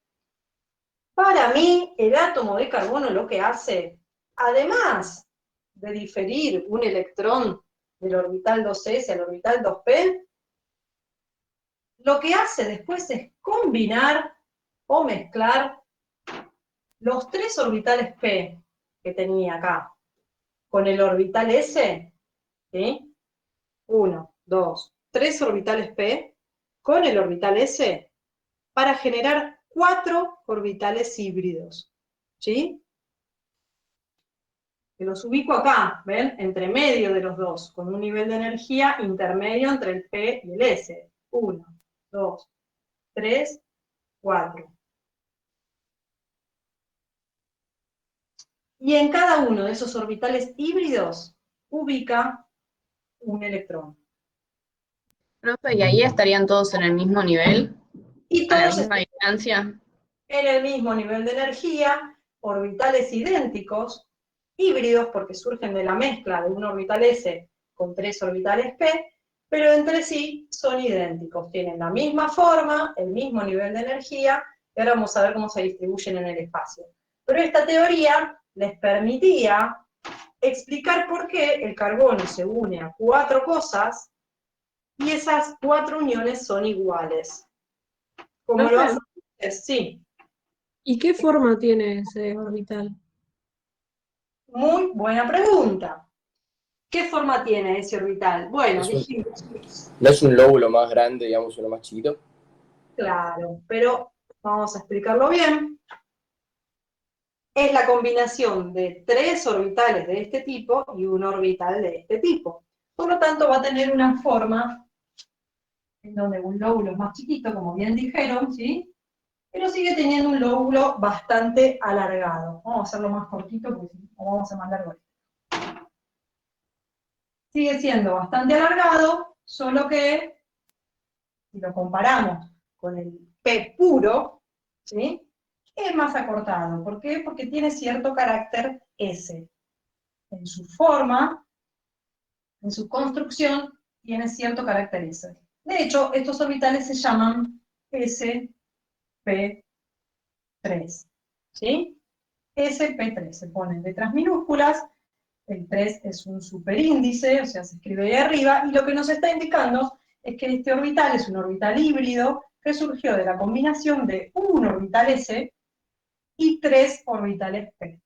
Para mí, el átomo de carbono lo que hace, además de diferir un electrón del orbital 2s al orbital 2p, lo que hace después es combinar o mezclar los 3 orbitales p que tenía acá con el orbital s, ¿sí? 1, 2, 3 orbitales p con el orbital s para generar 4 orbitales híbridos, ¿sí? Que los ubico acá, ¿ven? Entre medio de los dos, con un nivel de energía intermedio entre el p y el s. 1, 2, 3, 4. Y en cada uno de esos orbitales híbridos ubica un electrón. Profe, ¿y ahí estarían todos en el mismo nivel? Y ¿A la todos misma están distancia? en el mismo nivel de energía, orbitales idénticos, híbridos porque surgen de la mezcla de un orbital S con 3 orbitales P, pero entre sí son idénticos, tienen la misma forma, el mismo nivel de energía, y ahora vamos a ver cómo se distribuyen en el espacio. Pero esta teoría les permitía explicar por qué el carbono se une a 4 cosas y esas 4 uniones son iguales. Como lo Profe, hacen, sí. ¿y qué forma tiene ese orbital? Muy buena pregunta. ¿Qué forma tiene ese orbital? Bueno, Es un- dijimos, no es un lóbulo más grande, digamos, uno más chiquito. claro, pero vamos a explicarlo bien. Es la combinación de 3 orbitales de este tipo y un orbital de este tipo. Por lo tanto, va a tener una forma en donde un lóbulo es más chiquito, como bien dijeron, ¿sí? Pero sigue teniendo un lóbulo bastante alargado. Vamos a hacerlo más cortito porque si no vamos a mandar vuelta. sigue siendo bastante alargado, solo que si lo comparamos con el P puro, ¿sí? Es más acortado. ¿Por qué? Porque tiene cierto carácter S. En su forma, en su construcción, tiene cierto carácter S. De hecho, estos orbitales se llaman sp3, ¿sí? sp3, se ponen letras minúsculas, el 3 es un superíndice, o sea, se escribe ahí arriba, y lo que nos está indicando es que este orbital es un orbital híbrido que surgió de la combinación de un orbital S y 3 orbitales P.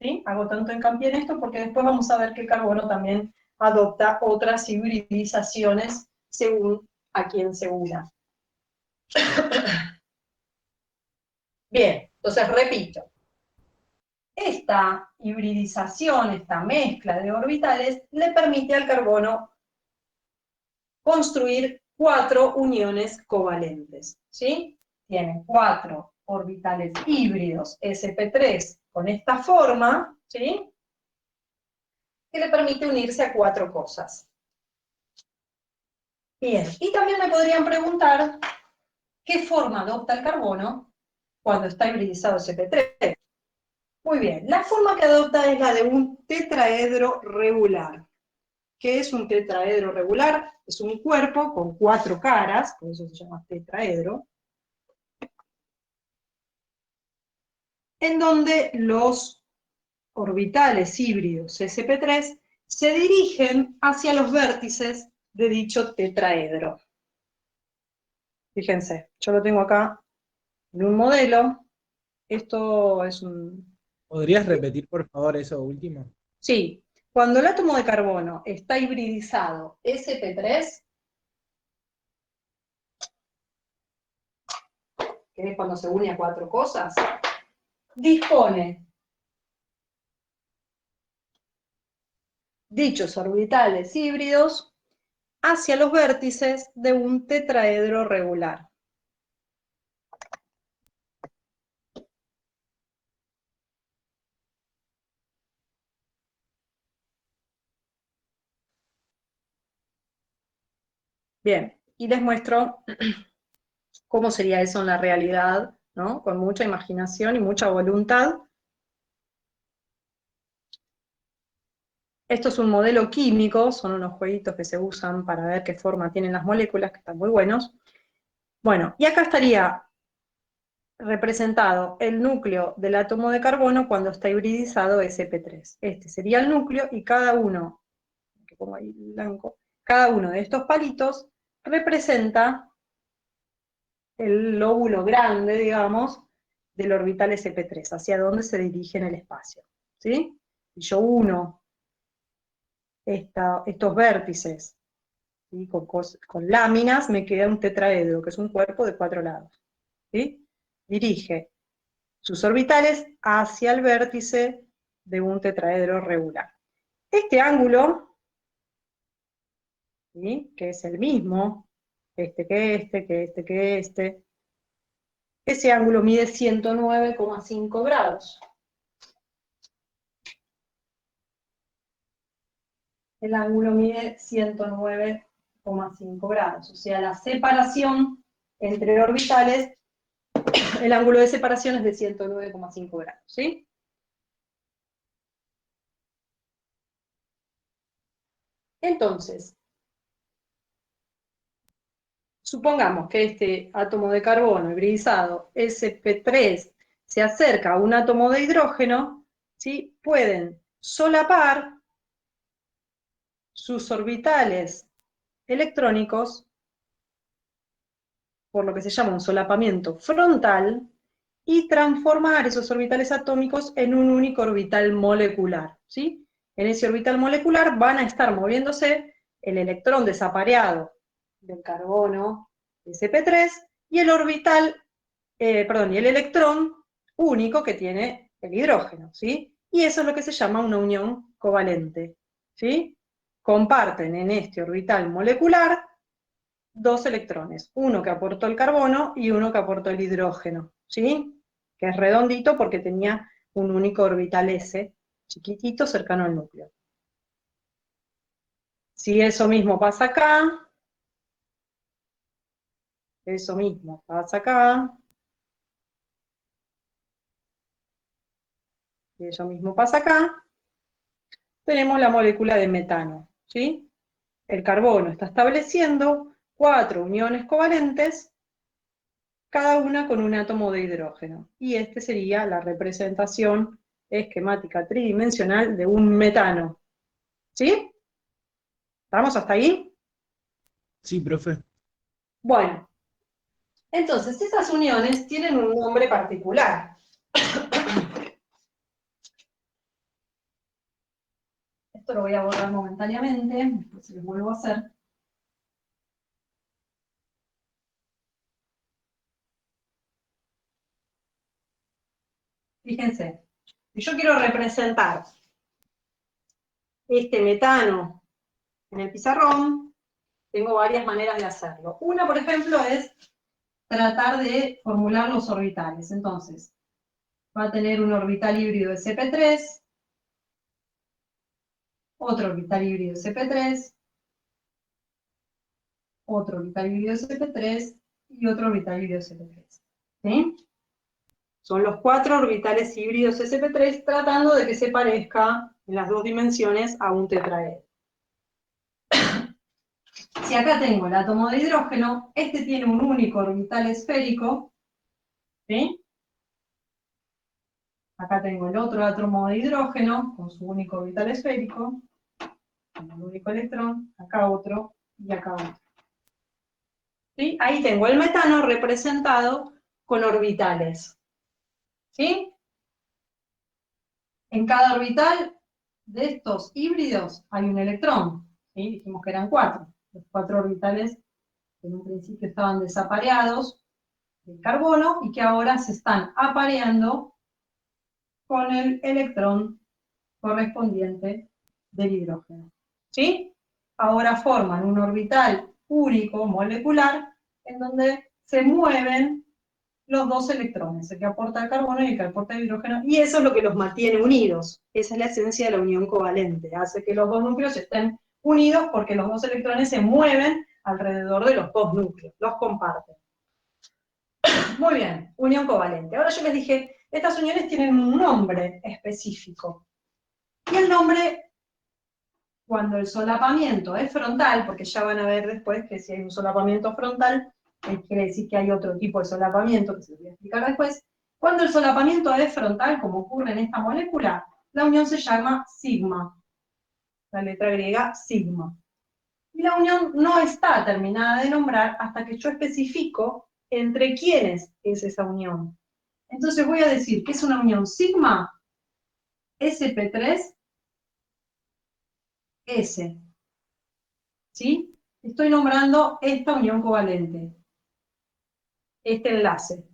¿Sí? Hago tanto hincapié en esto porque después vamos a ver que el carbono también adopta otras hibridizaciones según a quién se una. Bien, entonces repito. Esta hibridización, esta mezcla de orbitales, le permite al carbono construir 4 uniones covalentes. ¿Sí? Tiene 4 orbitales híbridos sp3 con esta forma, ¿sí? Que le permite unirse a 4 cosas. Bien, y también me podrían preguntar qué forma adopta el carbono cuando está hibridizado sp3. Muy bien, la forma que adopta es la de un tetraedro regular. ¿Qué es un tetraedro regular? Es un cuerpo con 4 caras, por eso se llama tetraedro, en donde los orbitales híbridos sp3 se dirigen hacia los vértices de dicho tetraedro. Fíjense, yo lo tengo acá en un modelo. Esto es un... ¿Podrías repetir, por favor, eso último? Sí, cuando el átomo de carbono está hibridizado sp3, que es cuando se une a 4 cosas, dispone dichos orbitales híbridos hacia los vértices de un tetraedro regular. Bien, y les muestro cómo sería eso en la realidad, ¿no? Con mucha imaginación y mucha voluntad. Esto es un modelo químico, son unos jueguitos que se usan para ver qué forma tienen las moléculas, que están muy buenos. Bueno, y acá estaría representado el núcleo del átomo de carbono cuando está hibridizado sp3. Este sería el núcleo y cada uno, que pongo ahí blanco, cada uno de estos palitos representa el lóbulo grande, digamos, del orbital sp3, hacia dónde se dirige en el espacio. ¿Sí? Si yo uno estos vértices, ¿sí? con láminas, me queda un tetraedro, que es un cuerpo de 4 lados. ¿Sí? Dirige sus orbitales hacia el vértice de un tetraedro regular. Este ángulo, ¿sí? Que es el mismo, que este, ese ángulo mide 109,5 grados. El ángulo mide 109,5 grados, o sea, la separación entre orbitales, el ángulo de separación es de 109,5 grados, ¿sí? Entonces, supongamos que este átomo de carbono hibridizado sp3 se acerca a un átomo de hidrógeno, ¿sí? Pueden solapar sus orbitales electrónicos por lo que se llama un solapamiento frontal y transformar esos orbitales atómicos en un único orbital molecular, ¿sí? En ese orbital molecular van a estar moviéndose el electrón desapareado del carbono sp3 y el orbital, y el electrón único que tiene el hidrógeno, ¿sí? Y eso es lo que se llama una unión covalente, ¿sí? Comparten en este orbital molecular 2 electrones, uno que aportó el carbono y uno que aportó el hidrógeno, ¿sí? Que es redondito porque tenía un único orbital S, chiquitito, cercano al núcleo. Si eso mismo pasa acá, eso mismo pasa acá, y eso mismo pasa acá, tenemos la molécula de metano, ¿sí? El carbono está estableciendo 4 uniones covalentes, cada una con un átomo de hidrógeno. Y esta sería la representación esquemática tridimensional de un metano. ¿Sí? ¿Estamos hasta ahí? Sí, profe. Bueno, entonces estas uniones tienen un nombre particular. Esto lo voy a borrar momentáneamente, después lo vuelvo a hacer. Fíjense, si yo quiero representar este metano en el pizarrón, tengo varias maneras de hacerlo. Una, por ejemplo, es tratar de formular los orbitales. Entonces, va a tener un orbital híbrido sp3, otro orbital híbrido sp3, otro orbital híbrido sp3 y otro orbital híbrido sp3. ¿Sí? Son los 4 orbitales híbridos sp3 tratando de que se parezca en las 2 dimensiones a un tetraedro. Si acá tengo el átomo de hidrógeno, este tiene un único orbital esférico, ¿sí? Acá tengo el otro átomo de hidrógeno con su único orbital esférico, con un único electrón, acá otro y acá otro. ¿Sí? Ahí tengo el metano representado con orbitales. ¿Sí? En cada orbital de estos híbridos hay un electrón. ¿Sí? Dijimos que eran 4. Los 4 orbitales que en un principio estaban desapareados del carbono y que ahora se están apareando con el electrón correspondiente del hidrógeno. ¿Sí? Ahora forman un orbital único molecular en donde se mueven los 2 electrones, el que aporta el carbono y el que aporta el hidrógeno, y eso es lo que los mantiene unidos. Esa es la esencia de la unión covalente, hace que los 2 núcleos estén unidos porque los 2 electrones se mueven alrededor de los 2 núcleos, los comparten. Muy bien, unión covalente. Ahora yo les dije, estas uniones tienen un nombre específico. Y el nombre, cuando el solapamiento es frontal, porque ya van a ver después que si hay un solapamiento frontal, quiere decir que hay otro tipo de solapamiento, que se los voy a explicar después. Cuando el solapamiento es frontal, como ocurre en esta molécula, la unión se llama sigma. La letra griega, sigma. Y la unión no está terminada de nombrar hasta que yo especifico entre quiénes es esa unión. Entonces voy a decir que es una unión sigma sp3s. ¿Sí? Estoy nombrando esta unión covalente. Este enlace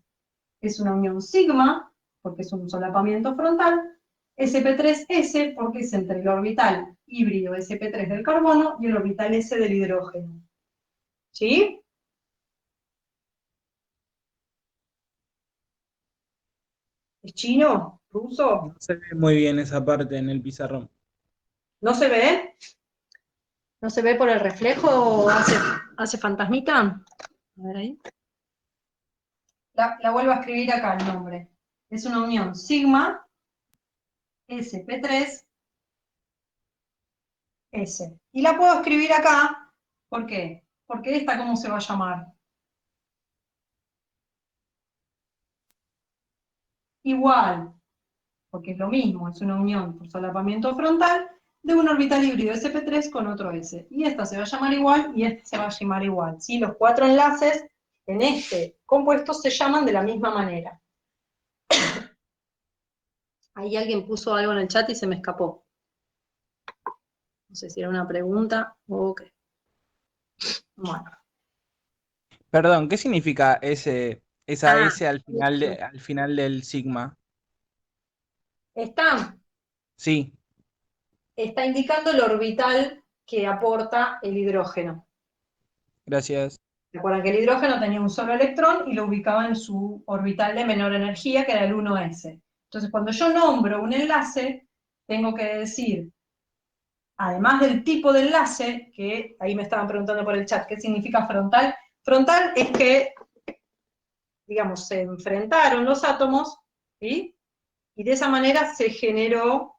es una unión sigma, porque es un solapamiento frontal, sp3s porque es entre el orbital híbrido sp3 del carbono y el orbital s del hidrógeno. ¿Sí? ¿Es chino? ¿Ruso? No se ve muy bien esa parte en el pizarrón. ¿No se ve? ¿No se ve por el reflejo o hace fantasmita? A ver ahí. La vuelvo a escribir acá el nombre. Es una unión sigma sp3s. Y la puedo escribir acá, ¿por qué? Porque esta, ¿cómo se va a llamar? Igual, porque es lo mismo, es una unión por solapamiento frontal de un orbital híbrido sp3 con otro s. Y esta se va a llamar igual y esta se va a llamar igual. ¿Sí? Los 4 enlaces en este compuesto se llaman de la misma manera. Ahí alguien puso algo en el chat y se me escapó. No sé si era una pregunta o qué. Bueno. Perdón, ¿qué significa esa S al final del sigma? Sí, Está indicando el orbital que aporta el hidrógeno. gracias. Recuerdan que el hidrógeno tenía un solo electrón y lo ubicaba en su orbital de menor energía, que era el 1s. Entonces, cuando yo nombro un enlace, tengo que decir además del tipo de enlace, que ahí me estaban preguntando por el chat, ¿qué significa frontal? Frontal es que, digamos, se enfrentaron los átomos, ¿sí? Y de esa manera se generó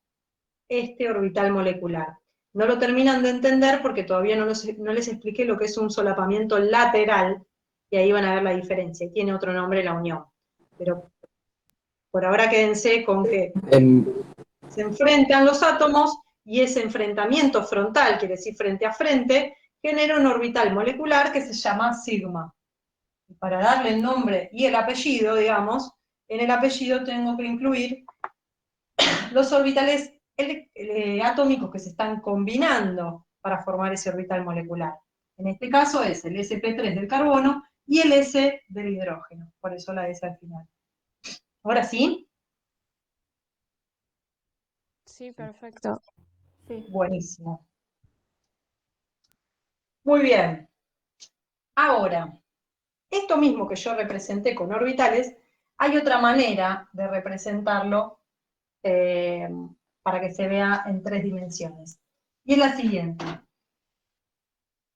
este orbital molecular. No lo terminan de entender porque todavía no les expliqué lo que es un solapamiento lateral, y ahí van a ver la diferencia. Y tiene otro nombre, la unión. Pero por ahora quédense con que se enfrentan los átomos y ese enfrentamiento frontal, quiere decir frente a frente, genera un orbital molecular que se llama sigma. Y para darle el nombre y el apellido, digamos, en el apellido tengo que incluir los orbitales atómicos que se están combinando para formar ese orbital molecular. En este caso es el sp3 del carbono y el S del hidrógeno, por eso la S al final. ¿Ahora sí? Sí, perfecto. Sí. Buenísimo. Muy bien. Ahora, esto mismo que yo representé con orbitales, hay otra manera de representarlo para que se vea en 3 dimensiones. Y es la siguiente.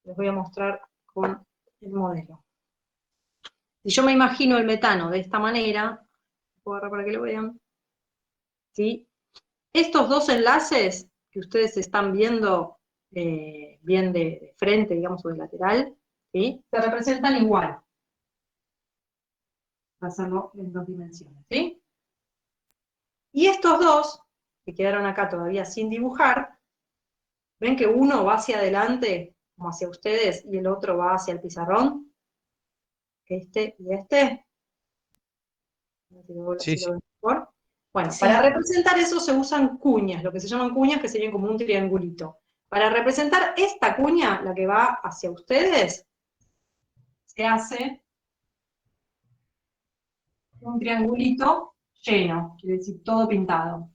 Les voy a mostrar con el modelo. Si yo me imagino el metano de esta manera, puedo agarrar para que lo vean, ¿sí? Estos dos enlaces que ustedes están viendo bien de frente, digamos, o de lateral, ¿sí? Se representan igual. Voy a hacerlo en 2 dimensiones, ¿sí? Y estos dos, que quedaron acá todavía sin dibujar, ven que uno va hacia adelante, como hacia ustedes, y el otro va hacia el pizarrón. Este y este. Sí, Si lo sí. ven mejor. Bueno, Sí. para representar eso se usan cuñas, lo que se llaman cuñas, que serían como un triangulito. Para representar esta cuña, la que va hacia ustedes, se hace un triangulito lleno, quiere decir todo pintado.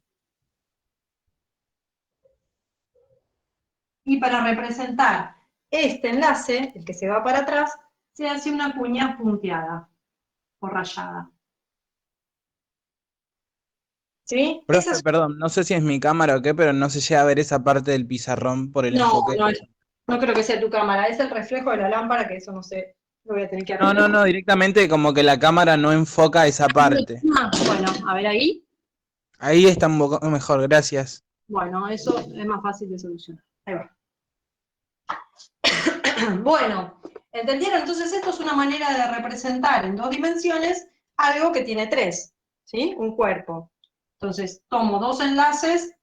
Y para representar este enlace, el que se va para atrás, se hace una cuña punteada o rayada. ¿Sí? Profe, perdón, no sé si es mi cámara o qué, pero no se llega a ver esa parte del pizarrón por el No, enfoque. no creo que sea tu cámara, es el reflejo de la lámpara, que eso no sé, lo voy a tener que arreglar. No, directamente como que la cámara no enfoca esa parte. Bueno, a ver ahí. Ahí está un poco mejor, gracias. Bueno, eso es más fácil de solucionar. Ahí va. Bueno, ¿entendieron? Entonces esto es una manera de representar en 2 dimensiones algo que tiene 3, ¿sí? Un cuerpo. Entonces tomo 2 enlaces,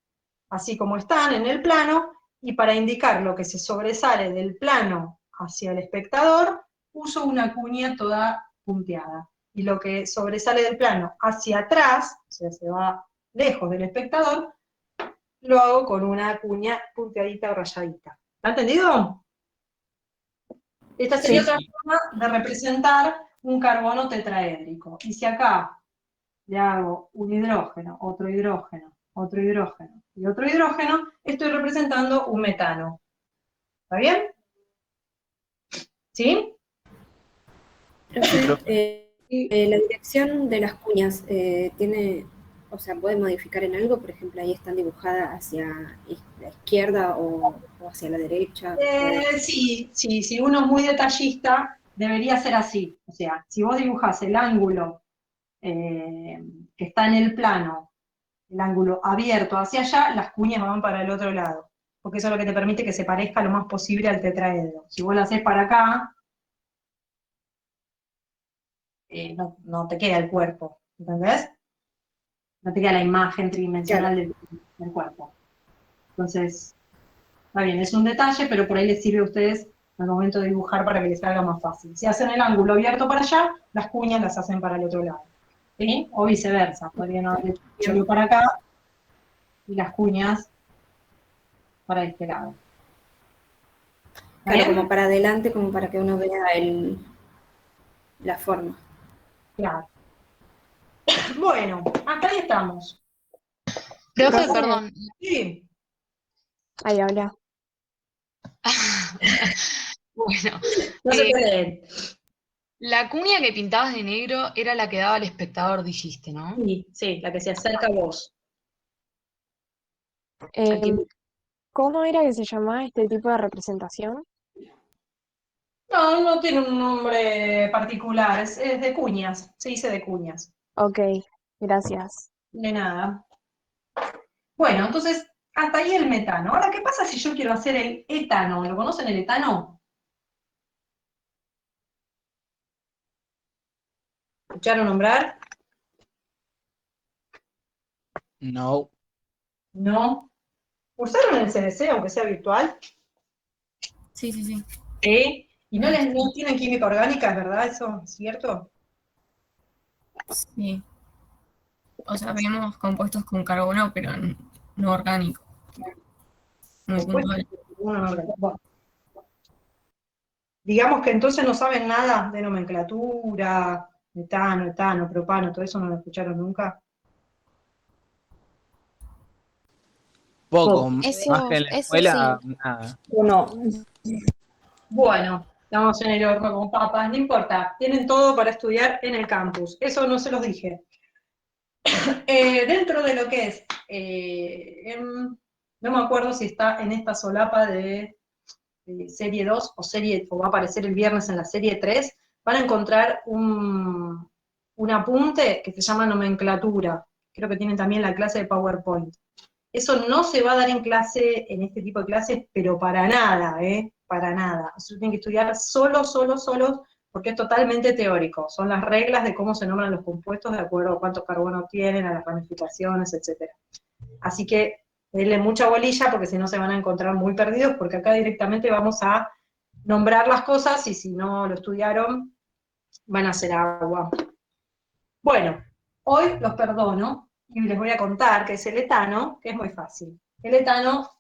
así como están en el plano, y para indicar lo que se sobresale del plano hacia el espectador, uso una cuña toda punteada. Y lo que sobresale del plano hacia atrás, o sea, se va lejos del espectador, lo hago con una cuña punteadita o rayadita. ¿Está entendido? Esta sería otra forma de representar un carbono tetraédrico. Y si acá le hago un hidrógeno, otro hidrógeno, otro hidrógeno y otro hidrógeno, estoy representando un metano. ¿Está bien? ¿Sí? Profe, la dirección de las cuñas tiene, o sea, puede modificar en algo, por ejemplo, ahí están dibujadas hacia la izquierda o hacia la derecha. Sí, si uno es muy detallista, debería ser así. O sea, si vos dibujás el ángulo que está en el plano, el ángulo abierto hacia allá, las cuñas van para el otro lado. Porque eso es lo que te permite que se parezca lo más posible al tetraedro. Si vos lo haces para acá, no te queda el cuerpo, ¿entendés? No te queda la imagen tridimensional del cuerpo. Entonces, está bien, es un detalle, pero por ahí les sirve a ustedes al momento de dibujar para que les salga más fácil. Si hacen el ángulo abierto para allá, las cuñas las hacen para el otro lado. ¿Sí? O viceversa, podrían haber hecho para acá y las cuñas para este lado. Claro, ¿Bien? como para adelante, como para que uno vea la forma. Claro. Bueno, hasta ahí estamos. Profe, perdón. Sí. Ahí habla. Bueno, No se puede. la cuña que pintabas de negro era la que daba al espectador, dijiste, ¿no? Sí, la que se acerca a vos. Em, ¿Cómo era que se llamaba este tipo de representación? No, no tiene un nombre particular, es de cuñas, se dice de cuñas. Ok, gracias. De nada. Bueno, entonces, hasta ahí el metano. Ahora, ¿qué pasa si yo quiero hacer el etano? ¿Lo conocen el etano? ¿Escucharon nombrar? No. No. ¿Usaron el CDC, aunque sea virtual? Sí, sí, sí. ¿Sí? Y no tienen química orgánica, ¿es verdad? ¿Eso es cierto? Sí. O sea, vemos compuestos con carbono, pero no orgánico. Muy puntual. Bueno, digamos que entonces no saben nada de nomenclatura, metano, etano, propano, todo eso no lo escucharon nunca. Poco, más que en la Eso sí. escuela, nada. No. Bueno, estamos en el horno con papas, no importa, tienen todo para estudiar en el campus, eso no se los dije. Dentro de lo que es, no me acuerdo si está en esta solapa de serie 2 o va a aparecer el viernes en la serie 3, van a encontrar un apunte que se llama nomenclatura, creo que tienen también la clase de PowerPoint. Eso no se va a dar en clase, en este tipo de clases, pero para nada, para nada. Eso tienen que estudiar solos, porque es totalmente teórico. Son las reglas de cómo se nombran los compuestos de acuerdo a cuántos carbonos tienen, a las ramificaciones, etc. Así que denle mucha bolilla porque si no se van a encontrar muy perdidos, porque acá directamente vamos a nombrar las cosas y si no lo estudiaron, van a hacer agua. Bueno, hoy los perdono y les voy a contar qué es el etano, que es muy fácil. El etano,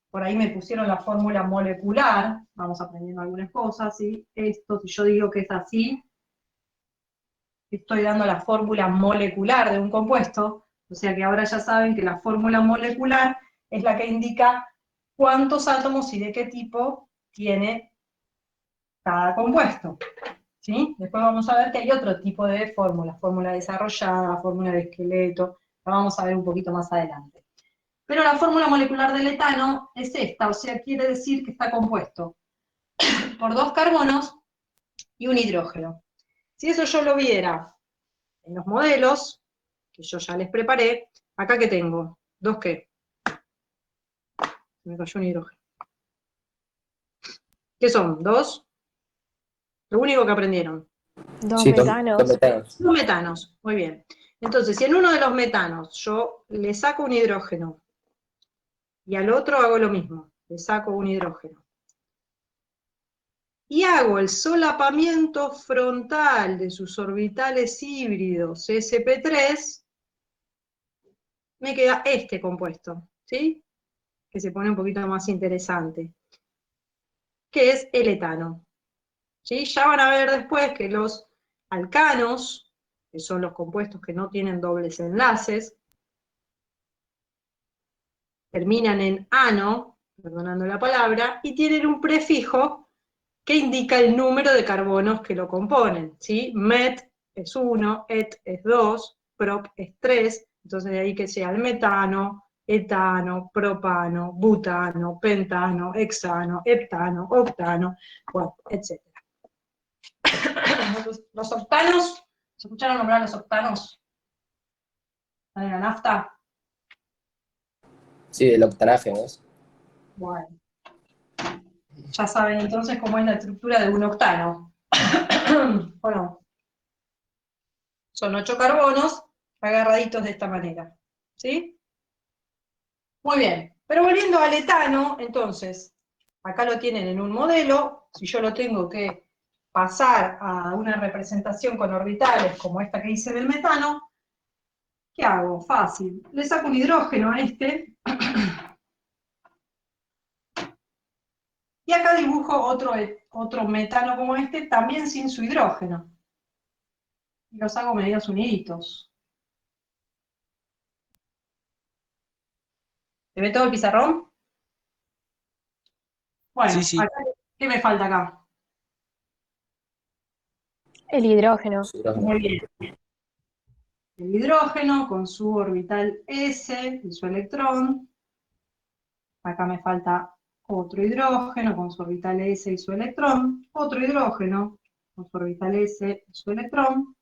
por ahí me pusieron la fórmula molecular, vamos aprendiendo algunas cosas, ¿sí? Esto, si yo digo que es así, estoy dando la fórmula molecular de un compuesto, o sea que ahora ya saben que la fórmula molecular es la que indica cuántos átomos y de qué tipo tiene cada compuesto. ¿Sí? Después vamos a ver que hay otro tipo de fórmula, fórmula desarrollada, fórmula de esqueleto, la vamos a ver un poquito más adelante. Pero la fórmula molecular del etano es esta, o sea, quiere decir que está compuesto por 2 carbonos y un hidrógeno. Si eso yo lo viera en los modelos, que yo ya les preparé, acá que tengo, ¿2 qué? Me cayó un hidrógeno. ¿Qué son? ¿2? Lo único que aprendieron. Dos metanos. Dos metanos. 2 metanos, muy bien. Entonces, si en uno de los metanos yo le saco un hidrógeno y al otro hago lo mismo, le saco un hidrógeno, y hago el solapamiento frontal de sus orbitales híbridos sp3, me queda este compuesto, ¿sí? Que se pone un poquito más interesante, que es el etano. ¿Sí? Ya van a ver después que los alcanos, que son los compuestos que no tienen dobles enlaces, terminan en ano, perdonando la palabra, y tienen un prefijo que indica el número de carbonos que lo componen, ¿sí? Met es 1, et es 2, prop es 3, entonces de ahí que sea el metano, etano, propano, butano, pentano, hexano, heptano, octano, bueno, etc. Los octanos, ¿se escucharon nombrar los octanos? ¿Están en la nafta? Sí, el octanaje, ¿no es? Bueno. Ya saben entonces cómo es la estructura de un octano. Bueno, son 8 carbonos agarraditos de esta manera. ¿Sí? Muy bien. Pero volviendo al etano, entonces, acá lo tienen en un modelo. Si yo lo tengo que pasar a una representación con orbitales como esta que hice del metano, ¿qué hago? Fácil. Le saco un hidrógeno a este. Y acá dibujo otro metano como este, también sin su hidrógeno. Y los hago medios uniditos. ¿Se ve todo el pizarrón? Bueno, Sí, sí. acá, ¿qué me falta acá? El hidrógeno. Muy bien. El hidrógeno con su orbital S y su electrón. Acá me falta otro hidrógeno con su orbital S y su electrón, otro hidrógeno con su orbital S y su electrón,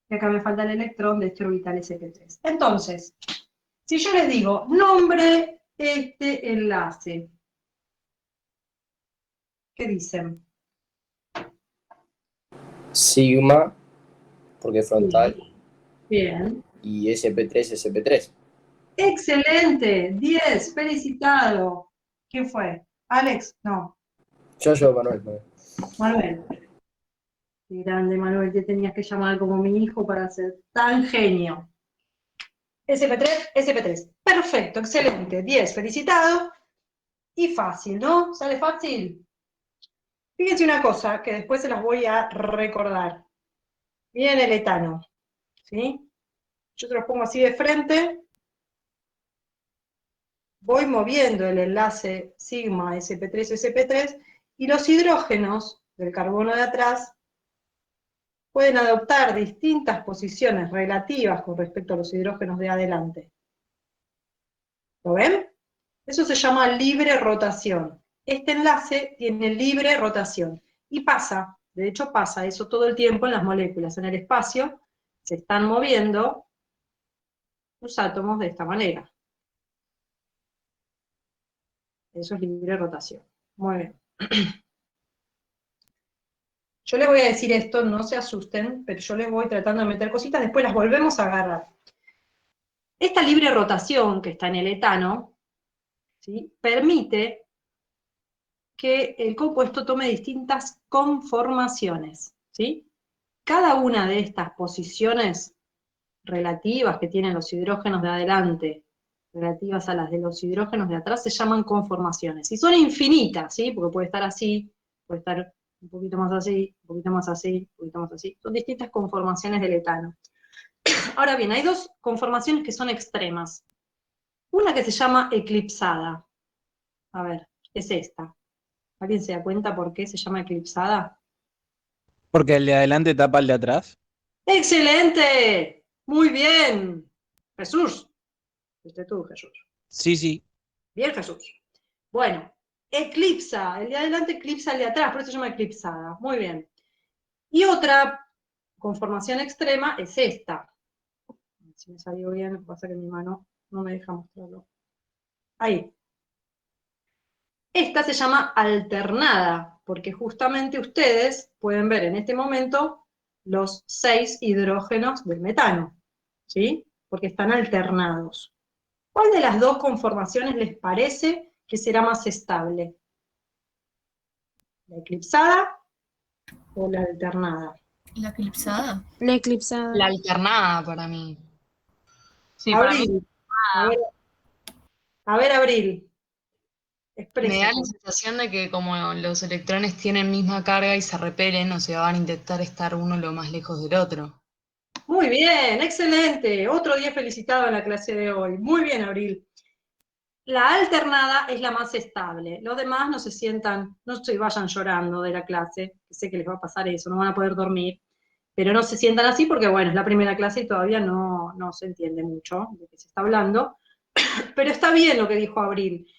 y acá me falta el electrón de este orbital sp3. Entonces, si yo les digo, nombre este enlace, ¿qué dicen? Sigma, porque es frontal, Bien. y SP3, SP3. Excelente, 10, felicitado. ¿Quién fue? ¿Alex? No, Yo, Manuel. Manuel. Qué grande, Manuel, te tenías que llamar como mi hijo para ser tan genio. SP3, SP3. Perfecto, excelente. 10, felicitado. Y fácil, ¿no? ¿Sale fácil? Fíjense una cosa, que después se las voy a recordar. Miren el etano, ¿sí? Yo te los pongo así de frente. Voy moviendo el enlace sigma sp3, sp3, y los hidrógenos del carbono de atrás pueden adoptar distintas posiciones relativas con respecto a los hidrógenos de adelante. ¿Lo ven? Eso se llama libre rotación. Este enlace tiene libre rotación. Y pasa, de hecho pasa eso todo el tiempo en las moléculas. En el espacio se están moviendo los átomos de esta manera. Eso es libre rotación. Muy bien. Yo les voy a decir esto, no se asusten, pero yo les voy tratando de meter cositas, después las volvemos a agarrar. Esta libre rotación que está en el etano, ¿sí?, permite que el compuesto tome distintas conformaciones, ¿sí? Cada una de estas posiciones relativas que tienen los hidrógenos de adelante, relativas a las de los hidrógenos de atrás, se llaman conformaciones. Y son infinitas, ¿sí? Porque puede estar así, puede estar un poquito más así, un poquito más así, un poquito más así. Son distintas conformaciones del etano. Ahora bien, hay dos conformaciones que son extremas. Una que se llama eclipsada. A ver, es esta. ¿Alguien se da cuenta por qué se llama eclipsada? Porque el de adelante tapa el de atrás. ¡Excelente! Muy bien. Jesús. Fuiste tú, Jesús. Sí, sí. Bien, Jesús. Bueno, eclipsa. El de adelante eclipsa el de atrás, por eso se llama eclipsada. Muy bien. Y otra conformación extrema es esta. A ver si me salió bien, lo que pasa es que mi mano no me deja mostrarlo. Ahí. Esta se llama alternada, porque justamente ustedes pueden ver en este momento los 6 hidrógenos del metano, ¿sí? Porque están alternados. ¿Cuál de las dos conformaciones les parece que será más estable? ¿La eclipsada o la alternada? ¿La eclipsada? La eclipsada. La alternada para mí. Sí, para mí. Abril. A ver, Abril. Me da Exprese. la sensación de que como los electrones tienen misma carga y se repelen, o sea, van a intentar estar uno lo más lejos del otro. Muy bien, excelente. Otro día felicitado en la clase de hoy. Muy bien, Abril. La alternada es la más estable. Los demás no se sientan, no se vayan llorando de la clase, que sé que les va a pasar eso, no van a poder dormir, pero no se sientan así porque, bueno, es la primera clase y todavía no se entiende mucho de qué se está hablando. Pero está bien lo que dijo Abril.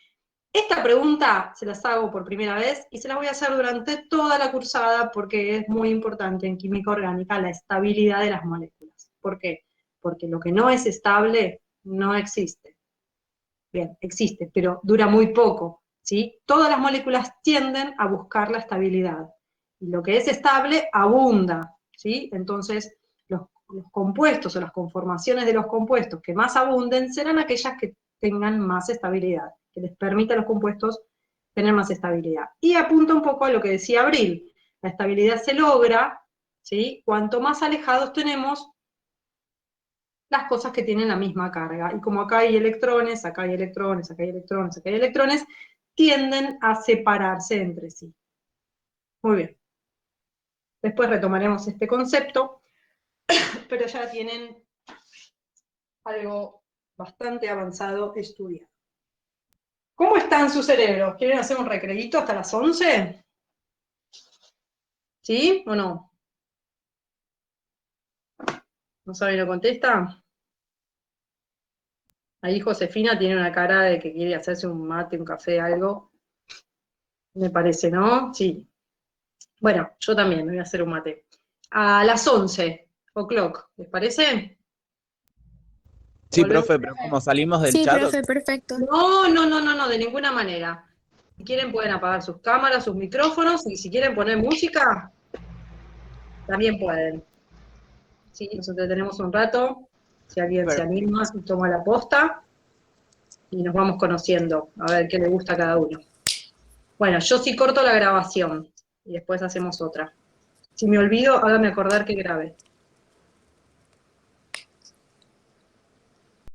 Esta pregunta se las hago por primera vez y se las voy a hacer durante toda la cursada porque es muy importante en química orgánica la estabilidad de las moléculas. ¿Por qué? Porque lo que no es estable no existe. Bien, existe, pero dura muy poco, ¿sí? Todas las moléculas tienden a buscar la estabilidad. Y lo que es estable abunda, ¿sí? Entonces, los compuestos o las conformaciones de los compuestos que más abunden serán aquellas que tengan más estabilidad, que les permita a los compuestos tener más estabilidad. Y apunta un poco a lo que decía Abril, la estabilidad se logra, ¿sí?, cuanto más alejados tenemos las cosas que tienen la misma carga. Y como acá hay electrones, acá hay electrones, acá hay electrones, acá hay electrones, tienden a separarse entre sí. Muy bien. Después retomaremos este concepto, pero ya tienen algo bastante avanzado estudiado. ¿Cómo están sus cerebros? ¿Quieren hacer un recreíto hasta las 11? ¿Sí o no? ¿No saben lo contesta? Ahí Josefina tiene una cara de que quiere hacerse un mate, un café, algo. Me parece, ¿no? Sí. Bueno, yo también me voy a hacer un mate. A las 11 o'clock, ¿les parece? Sí, Volvemos. profe, pero como salimos del Sí, chat, profe, perfecto. No, de ninguna manera. Si quieren pueden apagar sus cámaras, sus micrófonos, y si quieren poner música, también pueden. Sí, nos entretenemos un rato, si alguien se anima y toma la posta, y nos vamos conociendo, a ver qué le gusta a cada uno. Bueno, yo sí corto la grabación, y después hacemos otra. Si me olvido, hágame acordar que grabe.